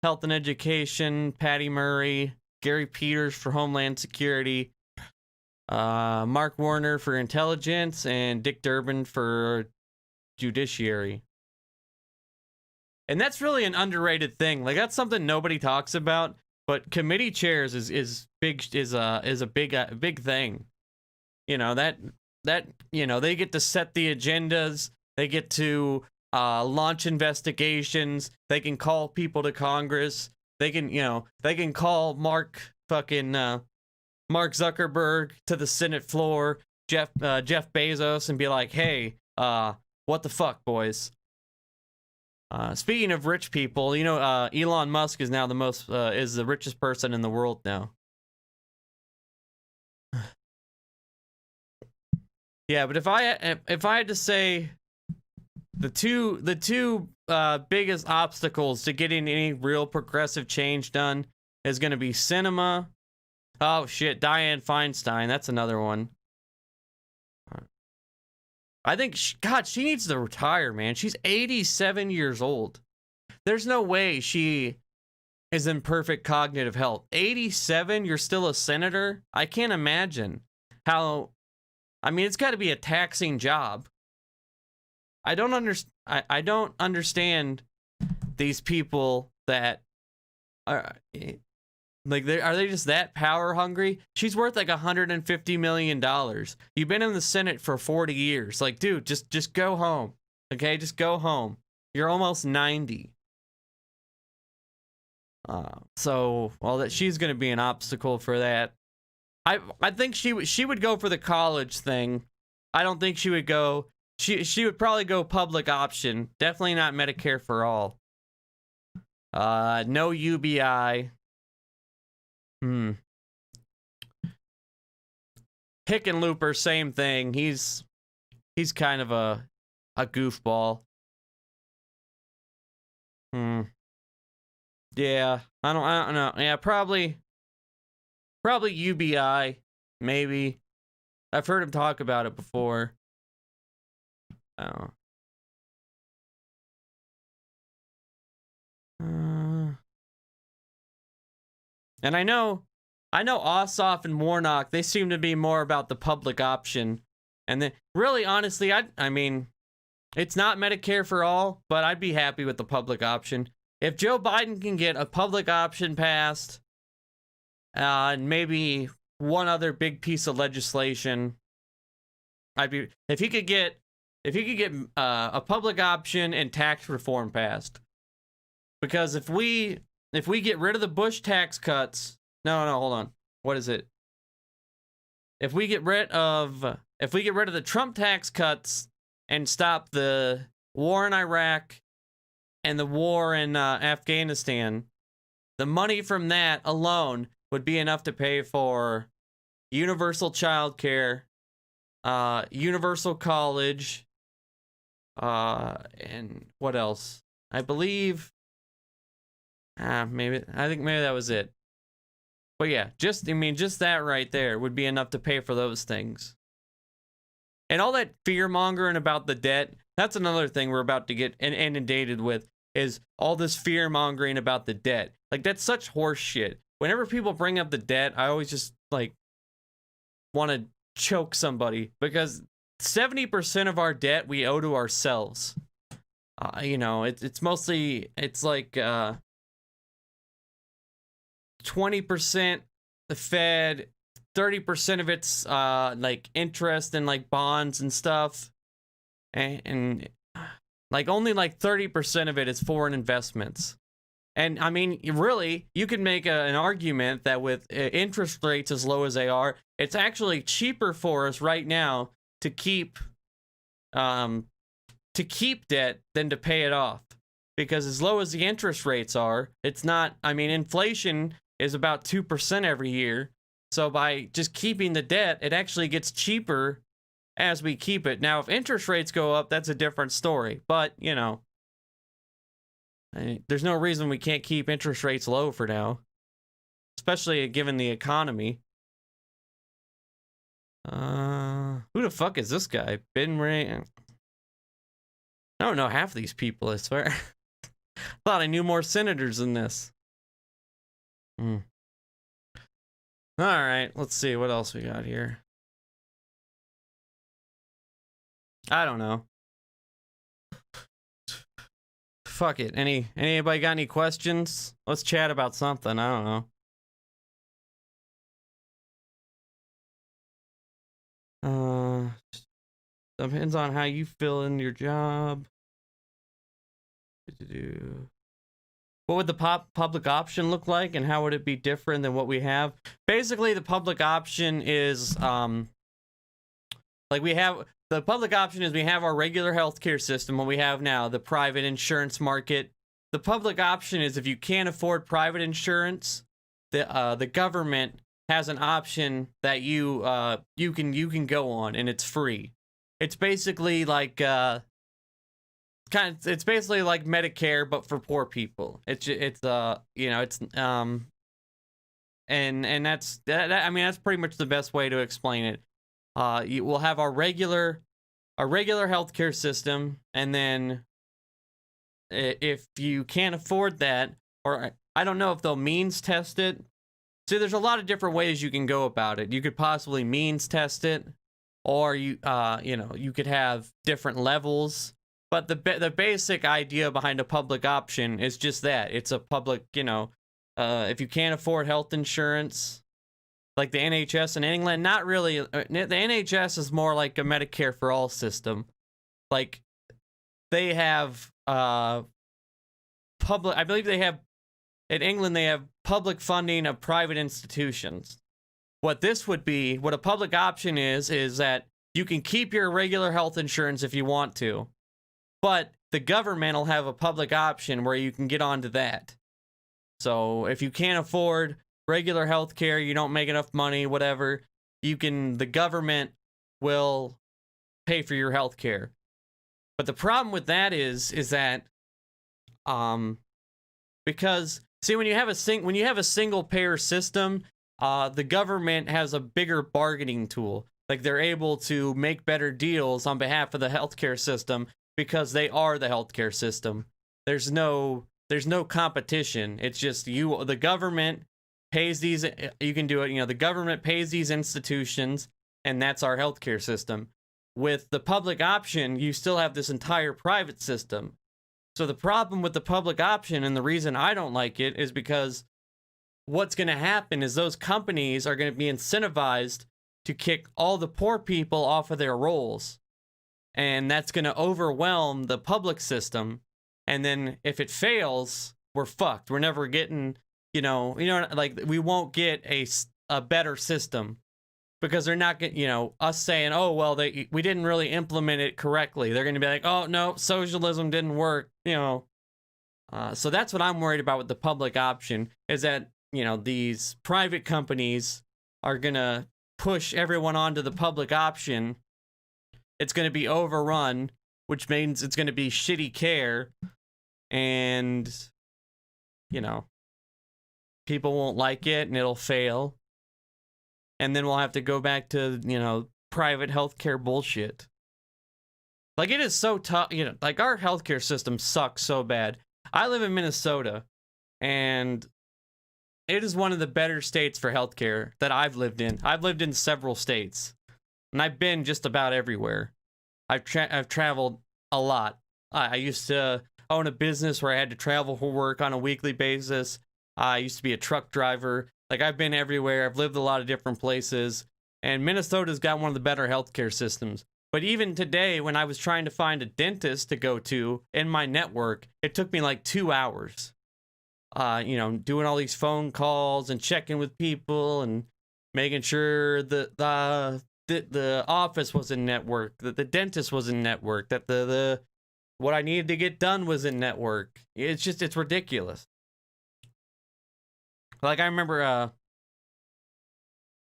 health and education, Patty Murray, Gary Peters for homeland security, Mark Warner for intelligence, and Dick Durbin for judiciary. And that's really an underrated thing. Like, that's something nobody talks about, but committee chairs is a big thing. You know, that you know, they get to set the agendas. They get to launch investigations. They can call people to Congress. They can call Mark Zuckerberg to the Senate floor, Jeff Bezos, and be like, hey, what the fuck, boys? Speaking of rich people, you know, Elon Musk is now is the richest person in the world now. Yeah, but if I had to say the two biggest obstacles to getting any real progressive change done is going to be Sinema. Oh shit, Dianne Feinstein, that's another one. I think she needs to retire, man. She's 87 years old. There's no way she is in perfect cognitive health. 87, you're still a senator? I can't imagine how. I mean, it's got to be a taxing job. I don't understand these people that are like, are they just that power hungry? She's worth like $150 million. You've been in the Senate for 40 years. Like, dude, just go home. Okay, just go home. You're almost 90. So, well, that she's going to be an obstacle for that. I think she would go for the college thing. I don't think she would go. She would probably go public option. Definitely not Medicare for all. No UBI. Hickenlooper, same thing. He's kind of a goofball. Yeah, I don't know. Yeah, probably UBI, maybe. I've heard him talk about it before. Oh. And I know Ossoff and Warnock, they seem to be more about the public option. And then, really, honestly, I mean, it's not Medicare for all, but I'd be happy with the public option. If Joe Biden can get a public option passed, and maybe one other big piece of legislation, if he could get a public option and tax reform passed. Because if we get rid of the Bush tax cuts, no, hold on. What is it? If we get rid of the Trump tax cuts and stop the war in Iraq and the war in Afghanistan, the money from that alone would be enough to pay for universal child care, universal college, and what else? I believe, I think maybe that was it. But yeah, just that right there would be enough to pay for those things. And all that fear-mongering about the debt, that's another thing we're about to get inundated with, is all this fear-mongering about the debt. Like, that's such horse shit. Whenever people bring up the debt, I always just, like, want to choke somebody, because 70% of our debt we owe to ourselves. It's mostly, it's like 20% the Fed, 30% of it's like interest and like bonds and stuff, and like only like 30% of it is foreign investments. And I mean, really, you can make an argument that with interest rates as low as they are, it's actually cheaper for us right now to keep debt than to pay it off. Because as low as the interest rates are, it's not, I mean, inflation is about 2% every year. So by just keeping the debt, it actually gets cheaper as we keep it. Now, if interest rates go up, that's a different story. But, there's no reason we can't keep interest rates low for now, especially given the economy. Who the fuck is this guy? Ben Ray? I don't know half of these people, I swear. Thought I knew more senators than this. All right, let's see what else we got here. I don't know. Fuck it. Anybody got any questions? Let's chat about something. I don't know. Depends on how you feel in your job. What would the public option look like, and how would it be different than what we have? Basically, the public option is the public option is we have our regular healthcare system, what we have now, the private insurance market. The public option is if you can't afford private insurance, the government has an option that you can go on, and it's free. It's basically like it's basically like Medicare, but for poor people. And that's I mean, that's pretty much the best way to explain it. We'll have our regular healthcare system, and then if you can't afford that, or I don't know if they'll means test it. See, there's a lot of different ways you can go about it. You could possibly means test it, or you could have different levels. But the basic idea behind a public option is just that. It's a public, if you can't afford health insurance, like the NHS in England, not really. The NHS is more like a Medicare for all system. Like, they have public, I believe they have, in England, they have public funding of private institutions. What this would be, what a public option is that you can keep your regular health insurance if you want to, but the government will have a public option where you can get onto that. So if you can't afford regular health care, you don't make enough money, whatever, the government will pay for your health care. But the problem with that is that, because, see, when you have a single payer system, the government has a bigger bargaining tool. Like, they're able to make better deals on behalf of the healthcare system because they are the healthcare system. There's no competition. It's just the government pays these, you can do it, you know, the government pays these institutions, and that's our healthcare system. With the public option, you still have this entire private system. So the problem with the public option, and the reason I don't like it, is because what's going to happen is those companies are going to be incentivized to kick all the poor people off of their rolls. And that's going to overwhelm the public system. And then if it fails, we're fucked. We're never getting, like, we won't get a better system, because they're not getting, us saying, oh, well, we didn't really implement it correctly. They're going to be like, oh, no, socialism didn't work, So that's what I'm worried about with the public option, is that, these private companies are going to push everyone onto the public option. It's going to be overrun, which means it's going to be shitty care, and, people won't like it, and it'll fail. And then we'll have to go back to, private healthcare bullshit. Like, it is so tough, like, our healthcare system sucks so bad. I live in Minnesota, and it is one of the better states for healthcare that I've lived in. I've lived in several states, and I've been just about everywhere. I've traveled a lot. I used to own a business where I had to travel for work on a weekly basis. I used to be a truck driver. Like, I've been everywhere. I've lived a lot of different places. And Minnesota's got one of the better healthcare systems. But even today, when I was trying to find a dentist to go to in my network, it took me like 2 hours. Doing all these phone calls and checking with people and making sure that the office was in network, that the dentist was in network, that the what I needed to get done was in network. It's ridiculous. Like, I remember,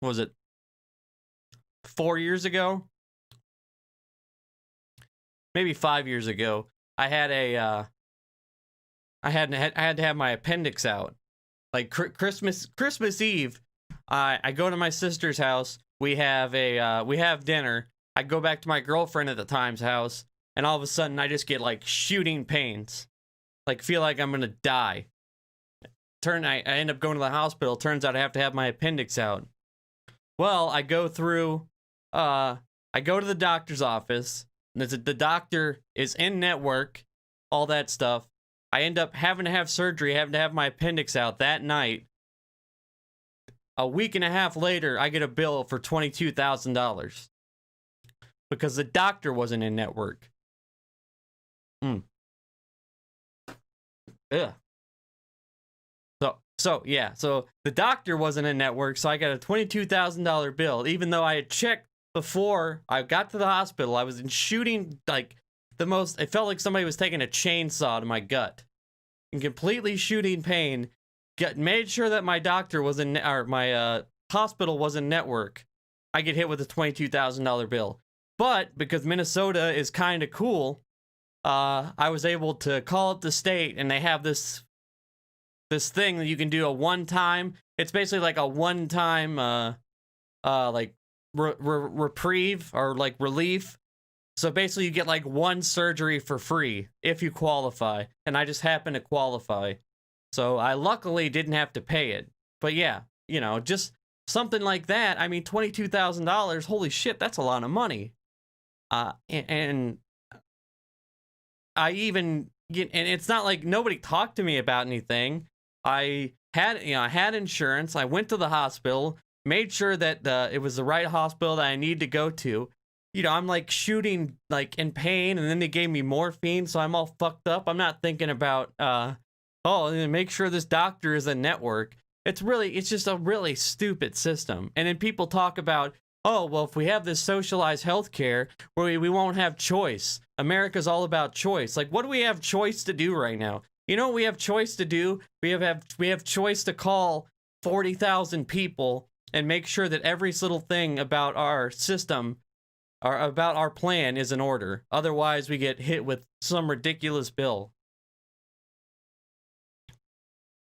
what was it, 4 years ago? Maybe 5 years ago, I had to have my appendix out. Like, Christmas Eve, I go to my sister's house. We have dinner. I go back to my girlfriend at the time's house, and all of a sudden I just get like shooting pains, like feel like I'm gonna die. I end up going to the hospital. Turns out I have to have my appendix out. Well, I go to the doctor's office, and the doctor is in network, all that stuff. I end up having to have surgery, having to have my appendix out that night. A week and a half later, I get a bill for $22,000 because the doctor wasn't in network. Ugh. So the doctor wasn't in network, so I got a $22,000 bill, even though I had checked before I got to the hospital. I was in shooting, like, it felt like somebody was taking a chainsaw to my gut, in completely shooting pain. Made sure that my doctor was my hospital was in network. I get hit with a $22,000 bill. But because Minnesota is kind of cool, I was able to call up the state, and they have this thing that you can do a one-time. It's basically like a one-time like reprieve or like relief. So basically you get like one surgery for free if you qualify, and I just happen to qualify. So I luckily didn't have to pay it. But yeah, just something like that. I mean, $22,000, holy shit, that's a lot of money. And I even and it's not like nobody talked to me about anything. I had insurance. I went to the hospital, made sure that it was the right hospital that I need to go to. I'm like shooting, like, in pain, and then they gave me morphine, so I'm all fucked up. I'm not thinking about, make sure this doctor is a network. It's just a really stupid system. And then people talk about, oh, well, if we have this socialized healthcare, where we won't have choice. America's all about choice. Like, what do we have choice to do right now? You know what we have choice to do? We have choice to call 40,000 people and make sure that every little thing about our system or about our plan is in order. Otherwise, we get hit with some ridiculous bill.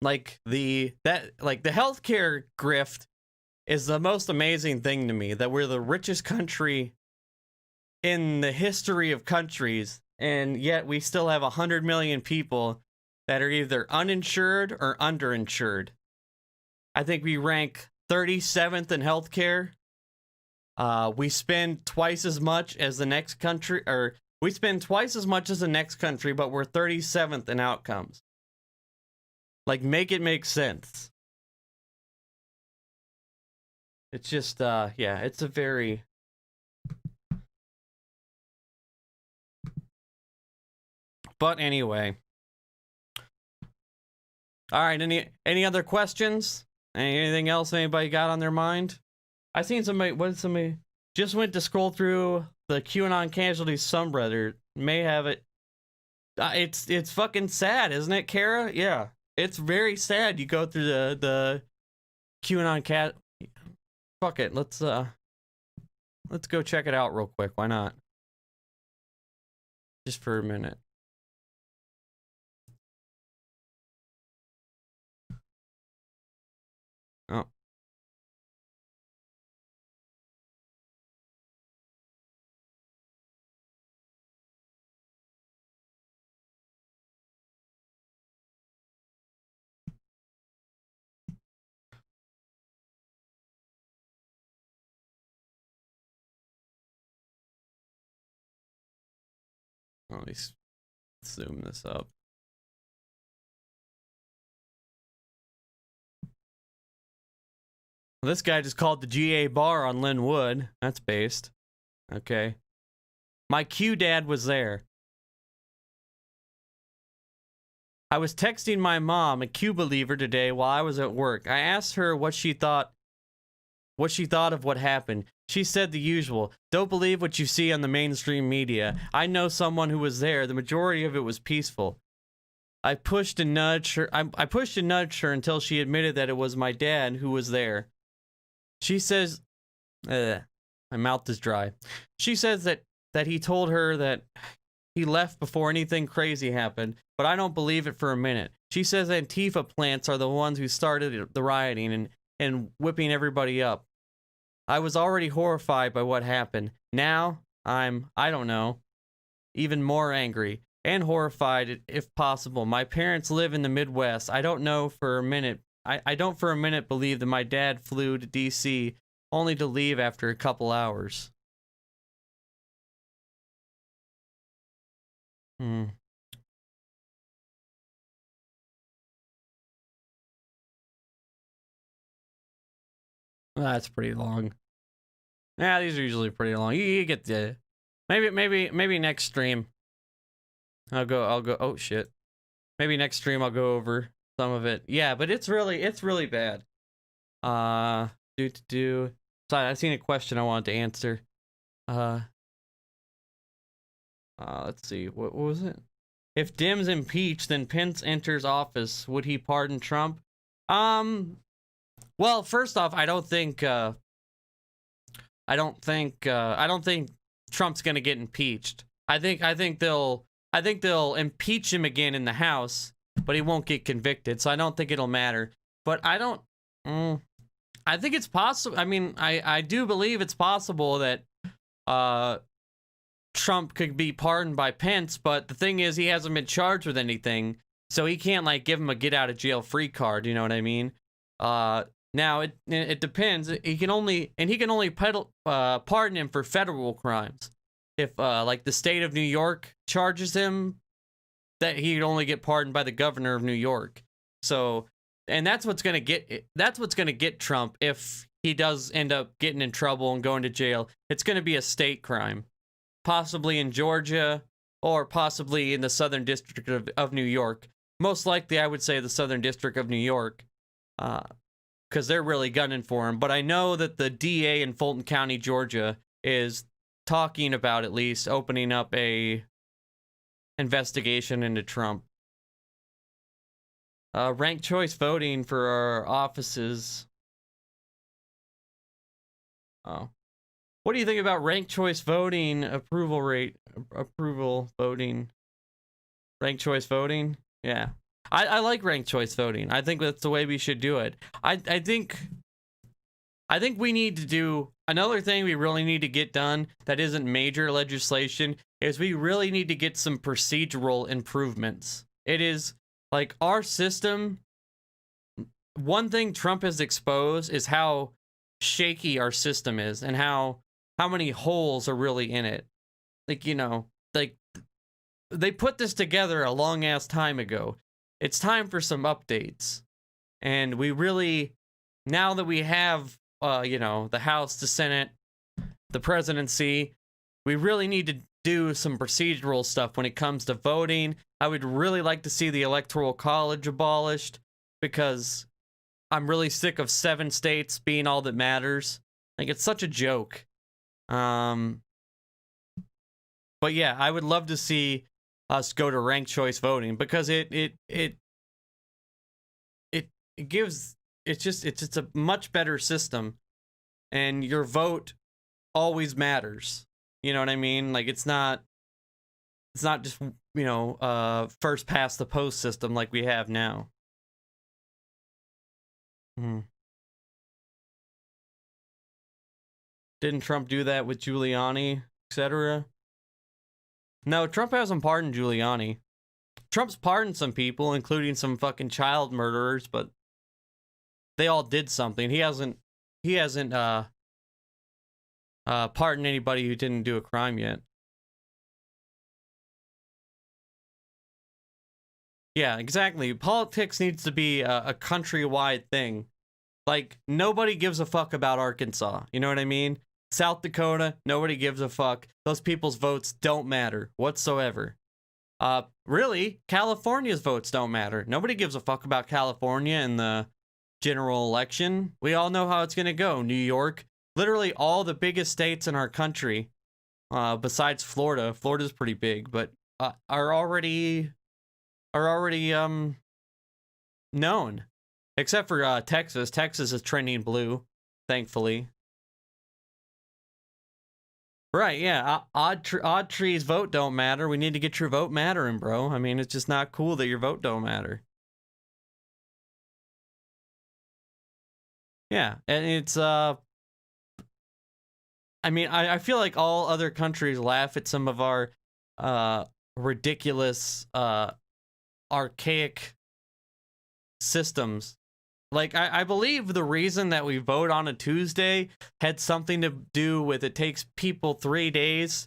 Like the healthcare grift is the most amazing thing to me, that we're the richest country in the history of countries, and yet we still have 100 million people that are either uninsured or underinsured. I think we rank 37th in healthcare. We spend twice as much as the next country, or we spend twice as much as the next country, but we're 37th in outcomes. Like, make it make sense. It's just, yeah, it's a very... But anyway. All right, any other questions? Anything else anybody got on their mind? I seen somebody, what did somebody, just went to scroll through the QAnon casualties subreddit, may have it. It's fucking sad, isn't it, Kara? Yeah, it's very sad. You go through the QAnon cat. Fuck it, let's go check it out real quick. Why not? Just for a minute. Oh. Let me zoom this up. Well, this guy just called the GA bar on Linwood. That's based. Okay. My Q dad was there. I was texting my mom, a Q believer, today while I was at work. I asked her what she thought of what happened. She said the usual. Don't believe what you see on the mainstream media. I know someone who was there. The majority of it was peaceful. I pushed and nudged her. I pushed and nudged her until she admitted that it was my dad who was there. She says, my mouth is dry. She says that he told her that he left before anything crazy happened, but I don't believe it for a minute. She says Antifa plants are the ones who started the rioting and whipping everybody up. I was already horrified by what happened. Now I don't know, even more angry and horrified if possible. My parents live in the Midwest. I don't for a minute believe that my dad flew to DC only to leave after a couple hours. That's pretty long. Yeah, these are usually pretty long. You get the maybe next stream. I'll go. Oh shit. Maybe next stream I'll go over some of it. Yeah, but it's really bad. Sorry, I seen a question I wanted to answer. Let's see. What was it? If Dems impeach, then Pence enters office. Would he pardon Trump? Well, first off, I don't think Trump's gonna get impeached. I think they'll impeach him again in the House, but he won't get convicted. So I don't think it'll matter. But I think it's possible. I mean, I do believe it's possible that Trump could be pardoned by Pence, but the thing is, he hasn't been charged with anything, so he can't like give him a get out of jail free card. You know what I mean? Now it depends. He can only pardon him for federal crimes. If like the state of New York charges him, that he'd only get pardoned by the governor of New York. So, and that's what's gonna get Trump if he does end up getting in trouble and going to jail. It's gonna be a state crime, possibly in Georgia or possibly in the Southern District of New York. Most likely, I would say the Southern District of New York. Because they're really gunning for him. But I know that the DA in Fulton County, Georgia, is talking about at least opening up a investigation into Trump. Ranked choice voting for our offices. Oh. What do you think about ranked choice voting approval voting? Ranked choice voting? Yeah. I like ranked choice voting. I think that's the way we should do it. I think we need to do another thing we really need to get done that isn't major legislation is we really need to get some procedural improvements. It is like our system one thing Trump has exposed is how shaky our system is and how many holes are really in it. Like, you know, like they put this together a long ass time ago. It's time for some updates. And we really, now that we have, you know, the House, the Senate, the presidency, we really need to do some procedural stuff when it comes to voting. I would really like to see the Electoral College abolished because I'm really sick of 7 states being all that matters. Like, it's such a joke. But yeah, I would love to see us go to ranked choice voting because it gives, it's a much better system, and your vote always matters. You know what I mean? Like, it's not just, you know, first past the post system like we have now. Didn't Trump do that with Giuliani, etc.? No, Trump hasn't pardoned Giuliani. Trump's pardoned some people, including some fucking child murderers, but they all did something. He hasn't pardoned anybody who didn't do a crime yet. Yeah, exactly. Politics needs to be a countrywide thing. Like, nobody gives a fuck about Arkansas. You know what I mean? South Dakota, nobody gives a fuck. Those people's votes don't matter whatsoever. Really, California's votes don't matter. Nobody gives a fuck about California in the general election. We all know how it's gonna go. New York, literally all the biggest states in our country, besides Florida. Florida's pretty big, but are already known. Except for Texas. Texas is trending blue, thankfully. Right, yeah. Odd trees vote don't matter. We need to get your vote mattering, bro. I mean, it's just not cool that your vote don't matter. Yeah, and it's I mean, I feel like all other countries laugh at some of our ridiculous archaic systems. Like, I believe the reason that we vote on a Tuesday had something to do with it takes people 3 days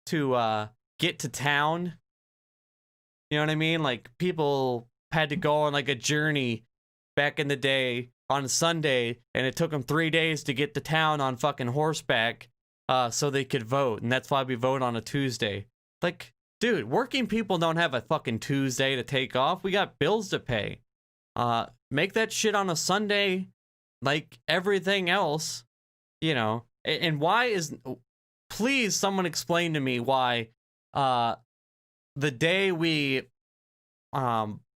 to get to town. You know what I mean? Like, people had to go on like a journey back in the day on a Sunday, and it took them 3 days to get to town on fucking horseback so they could vote. And that's why we vote on a Tuesday. Like, dude, working people don't have a fucking Tuesday to take off. We got bills to pay. Make that shit on a Sunday like everything else, you know. And why is, please someone explain to me why the day we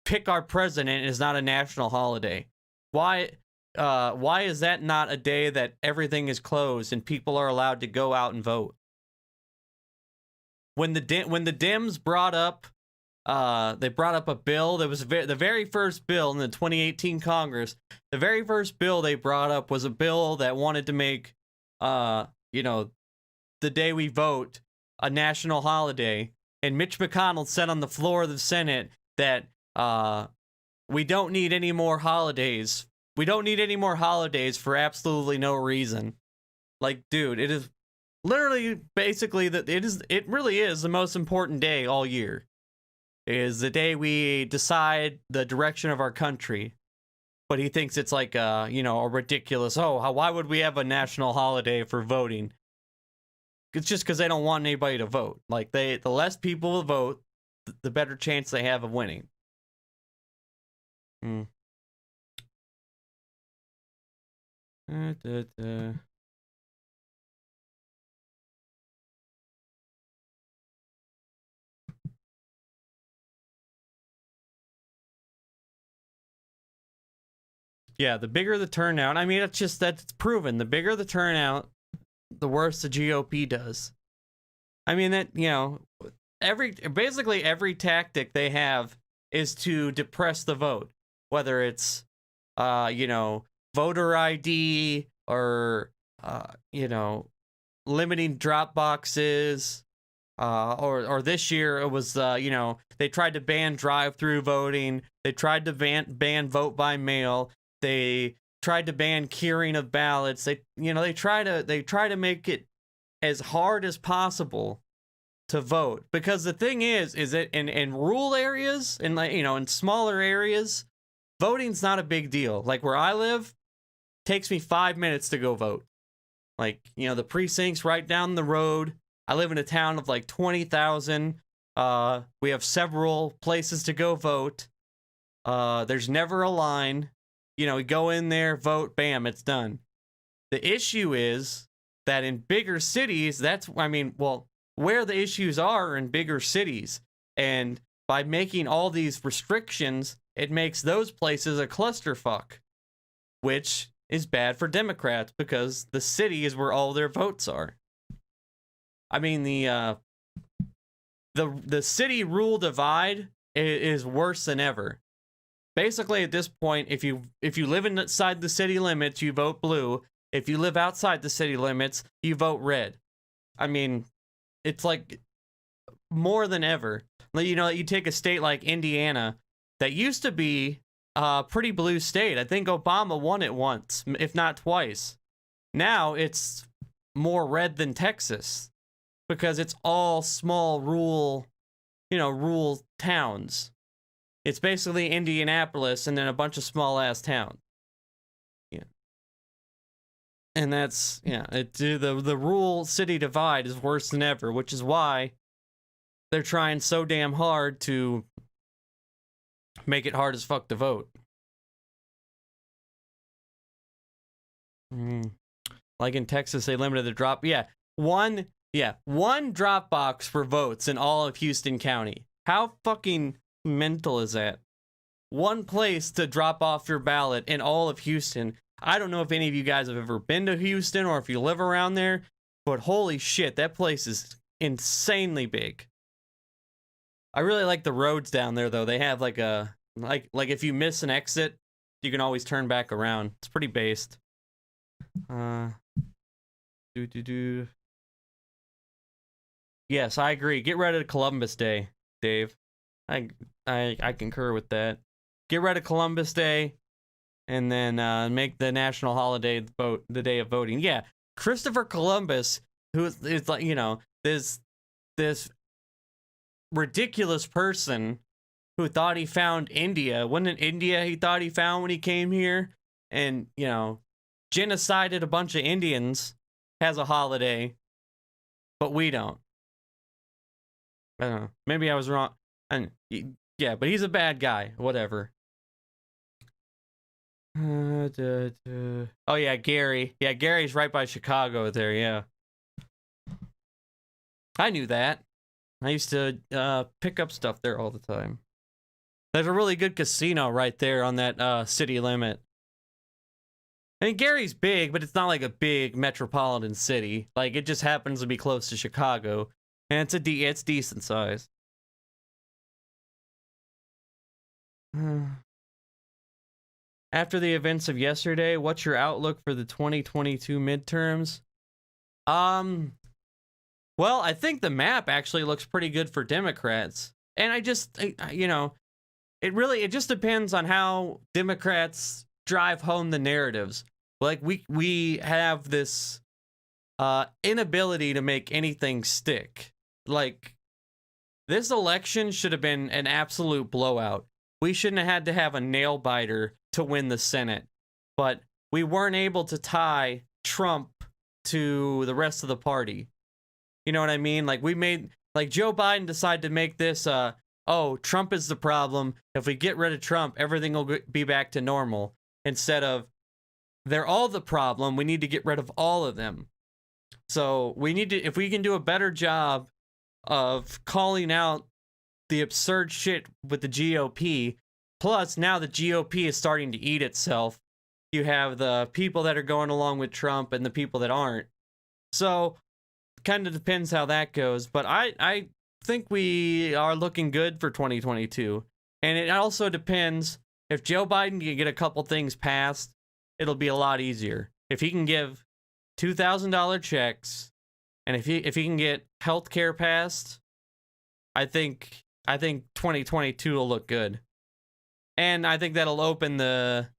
pick our president is not a national holiday. Why is that not a day that everything is closed and people are allowed to go out and vote? When the Dems brought up they brought up a bill that was the very first bill in the 2018 Congress. The very first bill they brought up was a bill that wanted to make, you know, the day we vote a national holiday. And Mitch McConnell said on the floor of the Senate that we don't need any more holidays. We don't need any more holidays for absolutely no reason. Like, dude, it is literally basically it really is the most important day all year. Is the day we decide the direction of our country. But he thinks it's like you know, a ridiculous, why would we have a national holiday for voting? It's just because they don't want anybody to vote. Like, the less people vote, the better chance they have of winning. Yeah, the bigger the turnout, I mean, that's proven. The bigger the turnout, the worse the GOP does. I mean, that, you know, basically every tactic they have is to depress the vote. Whether it's, you know, voter ID or, you know, limiting drop boxes, or this year it was, you know, they tried to ban drive-through voting. They tried to ban vote by mail. They tried to ban curing of ballots. They try to make it as hard as possible to vote, because the thing is that in rural areas, in smaller areas, voting's not a big deal. Like where I live, takes me 5 minutes to go vote. Like, the precinct's right down the road. I live in a town of like 20,000. We have several places to go vote. There's never a line. We go in there, vote, bam, it's done. The issue is that in bigger cities, where the issues are in bigger cities. And by making all these restrictions, it makes those places a clusterfuck, which is bad for Democrats because the city is where all their votes are. I mean, the city rule divide is worse than ever. Basically, at this point, if you live inside the city limits, you vote blue. If you live outside the city limits, you vote red. I mean, it's like more than ever. You take a state like Indiana that used to be a pretty blue state. I think Obama won it once, if not twice. Now it's more red than Texas because it's all small rural towns. It's basically Indianapolis and then a bunch of small ass towns. Yeah. And that's, the rural city divide is worse than ever, which is why they're trying so damn hard to make it hard as fuck to vote. Like in Texas, they limited the drop. One drop box for votes in all of Houston County. How fucking mental is that? One place to drop off your ballot in all of Houston. I don't know if any of you guys have ever been to Houston or if you live around there, but holy shit, that place is insanely big. I really like the roads down there, though. They have like if you miss an exit, you can always turn back around. It's pretty based. Yes, I agree. Get rid of Columbus Day, Dave. I concur with that. Get rid of Columbus Day, and then make the national holiday the day of voting. Yeah, Christopher Columbus, who is like this ridiculous person who thought he found India. Wasn't it India he thought he found when he came here? And genocided a bunch of Indians. Has a holiday, but we don't. I don't know. Maybe I was wrong. Yeah, but he's a bad guy. Whatever. Oh yeah, Gary. Yeah, Gary's right by Chicago there. Yeah, I knew that. I used to pick up stuff there all the time. There's a really good casino right there on that city limit. I mean, Gary's big, but it's not like a big metropolitan city. Like, it just happens to be close to Chicago, and it's decent size. After the events of yesterday, what's your outlook for the 2022 midterms? Well, I think the map actually looks pretty good for Democrats. And it just depends on how Democrats drive home the narratives. Like, we have this inability to make anything stick. Like, this election should have been an absolute blowout. We shouldn't have had to have a nail biter to win the Senate. But we weren't able to tie Trump to the rest of the party. You know what I mean? Like, Joe Biden decided to make this, Trump is the problem. If we get rid of Trump, everything will be back to normal. Instead of, they're all the problem, we need to get rid of all of them. So if we can do a better job of calling out the absurd shit with the GOP, plus now the GOP is starting to eat itself. You have the people that are going along with Trump and the people that aren't. So, kind of depends how that goes. But I think we are looking good for 2022. And it also depends, if Joe Biden can get a couple things passed, it'll be a lot easier. If he can give $2,000 checks, and if he can get healthcare passed, I think 2022 will look good. And I think that'll open the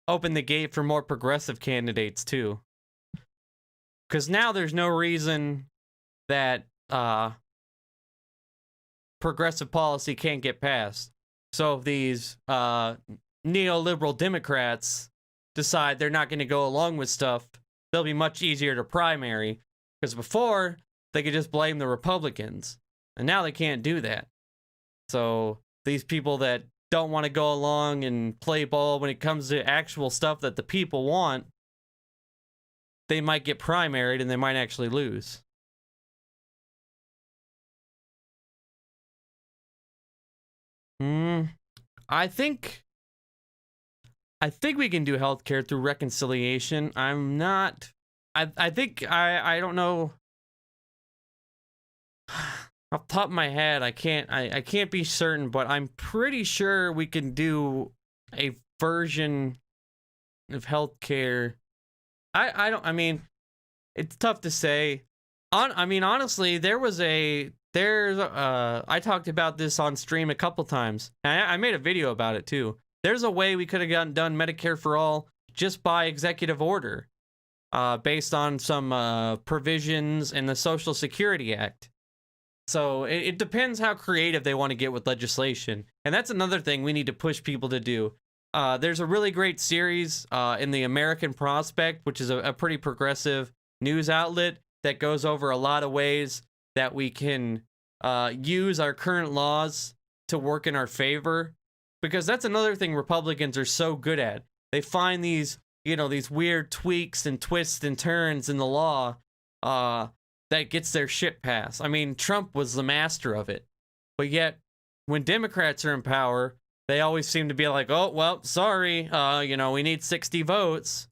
open the gate for more progressive candidates too. Because now there's no reason that progressive policy can't get passed. So if these neoliberal Democrats decide they're not going to go along with stuff, they'll be much easier to primary. Because before, they could just blame the Republicans. And now they can't do that. So these people that don't want to go along and play ball when it comes to actual stuff that the people want, they might get primaried and they might actually lose. I think we can do healthcare through reconciliation. I'm not. I think I don't know. Off the top of my head, I can't be certain, but I'm pretty sure we can do a version of healthcare. I mean, it's tough to say. Honestly, I talked about this on stream a couple times. I made a video about it too. There's a way we could have done Medicare for all just by executive order, based on some provisions in the Social Security Act. So it depends how creative they want to get with legislation. And that's another thing we need to push people to do. There's a really great series in the American Prospect, which is a pretty progressive news outlet that goes over a lot of ways that we can use our current laws to work in our favor. Because that's another thing Republicans are so good at. They find these weird tweaks and twists and turns in the law that gets their shit passed. I mean, Trump was the master of it. But yet, when Democrats are in power, they always seem to be like, oh, well, sorry, we need 60 votes.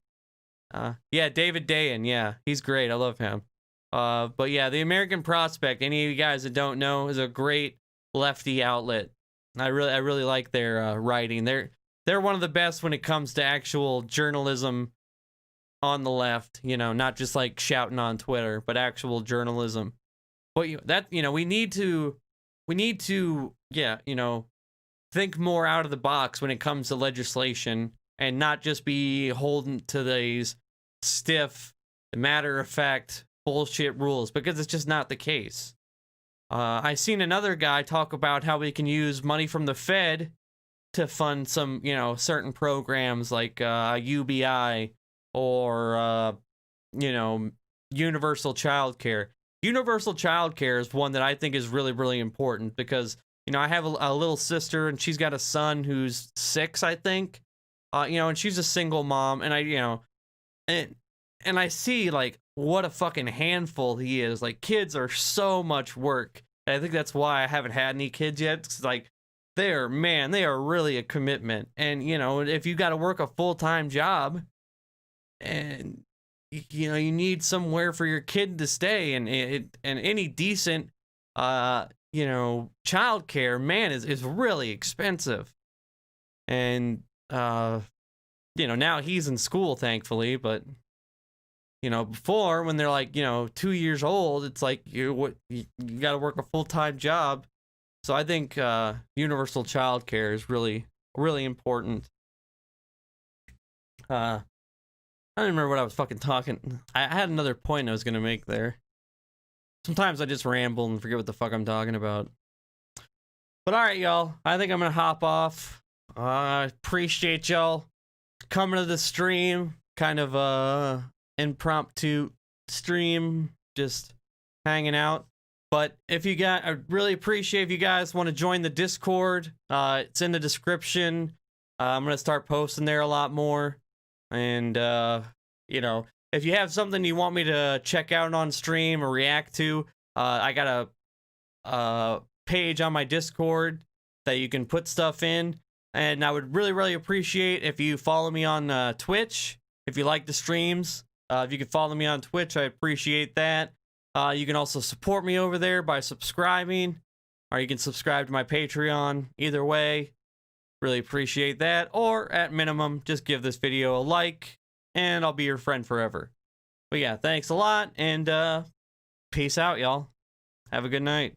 Yeah, David Dayen, yeah, he's great. I love him. But yeah, the American Prospect, any of you guys that don't know, is a great lefty outlet. I really like their writing. They're one of the best when it comes to actual journalism on the left, not just like shouting on Twitter, but actual journalism. But we need to think more out of the box when it comes to legislation and not just be holding to these stiff, matter-of-fact bullshit rules, because it's just not the case. I seen another guy talk about how we can use money from the Fed to fund some, certain programs like UBI or, universal child care. Universal child care is one that I think is really, really important because, I have a little sister and she's got a son who's 6, I think, and she's a single mom. And and I see like what a fucking handful he is. Like, kids are so much work. And I think that's why I haven't had any kids yet. It's like, they are really a commitment. And, if you got to work a full-time job and, you need somewhere for your kid to stay and any decent, childcare, man, is really expensive. And, now he's in school, thankfully, but, before when they're like, 2 years old, it's like you got to work a full-time job. So I think universal childcare is really, really important. I don't remember what I was fucking talking. I had another point I was gonna make there. Sometimes I just ramble and forget what the fuck I'm talking about. But all right, y'all. I think I'm gonna hop off. Appreciate y'all coming to the stream. Kind of impromptu stream, just hanging out. But I really appreciate if you guys want to join the Discord. It's in the description. I'm going to start posting there a lot more. And, if you have something you want me to check out on stream or react to, I got a page on my Discord that you can put stuff in. And I would really, really appreciate if you follow me on Twitch. If you like the streams, if you could follow me on Twitch, I appreciate that. You can also support me over there by subscribing, or you can subscribe to my Patreon. Either way, really appreciate that. Or at minimum, just give this video a like, and I'll be your friend forever. But yeah, thanks a lot, and peace out, y'all. Have a good night.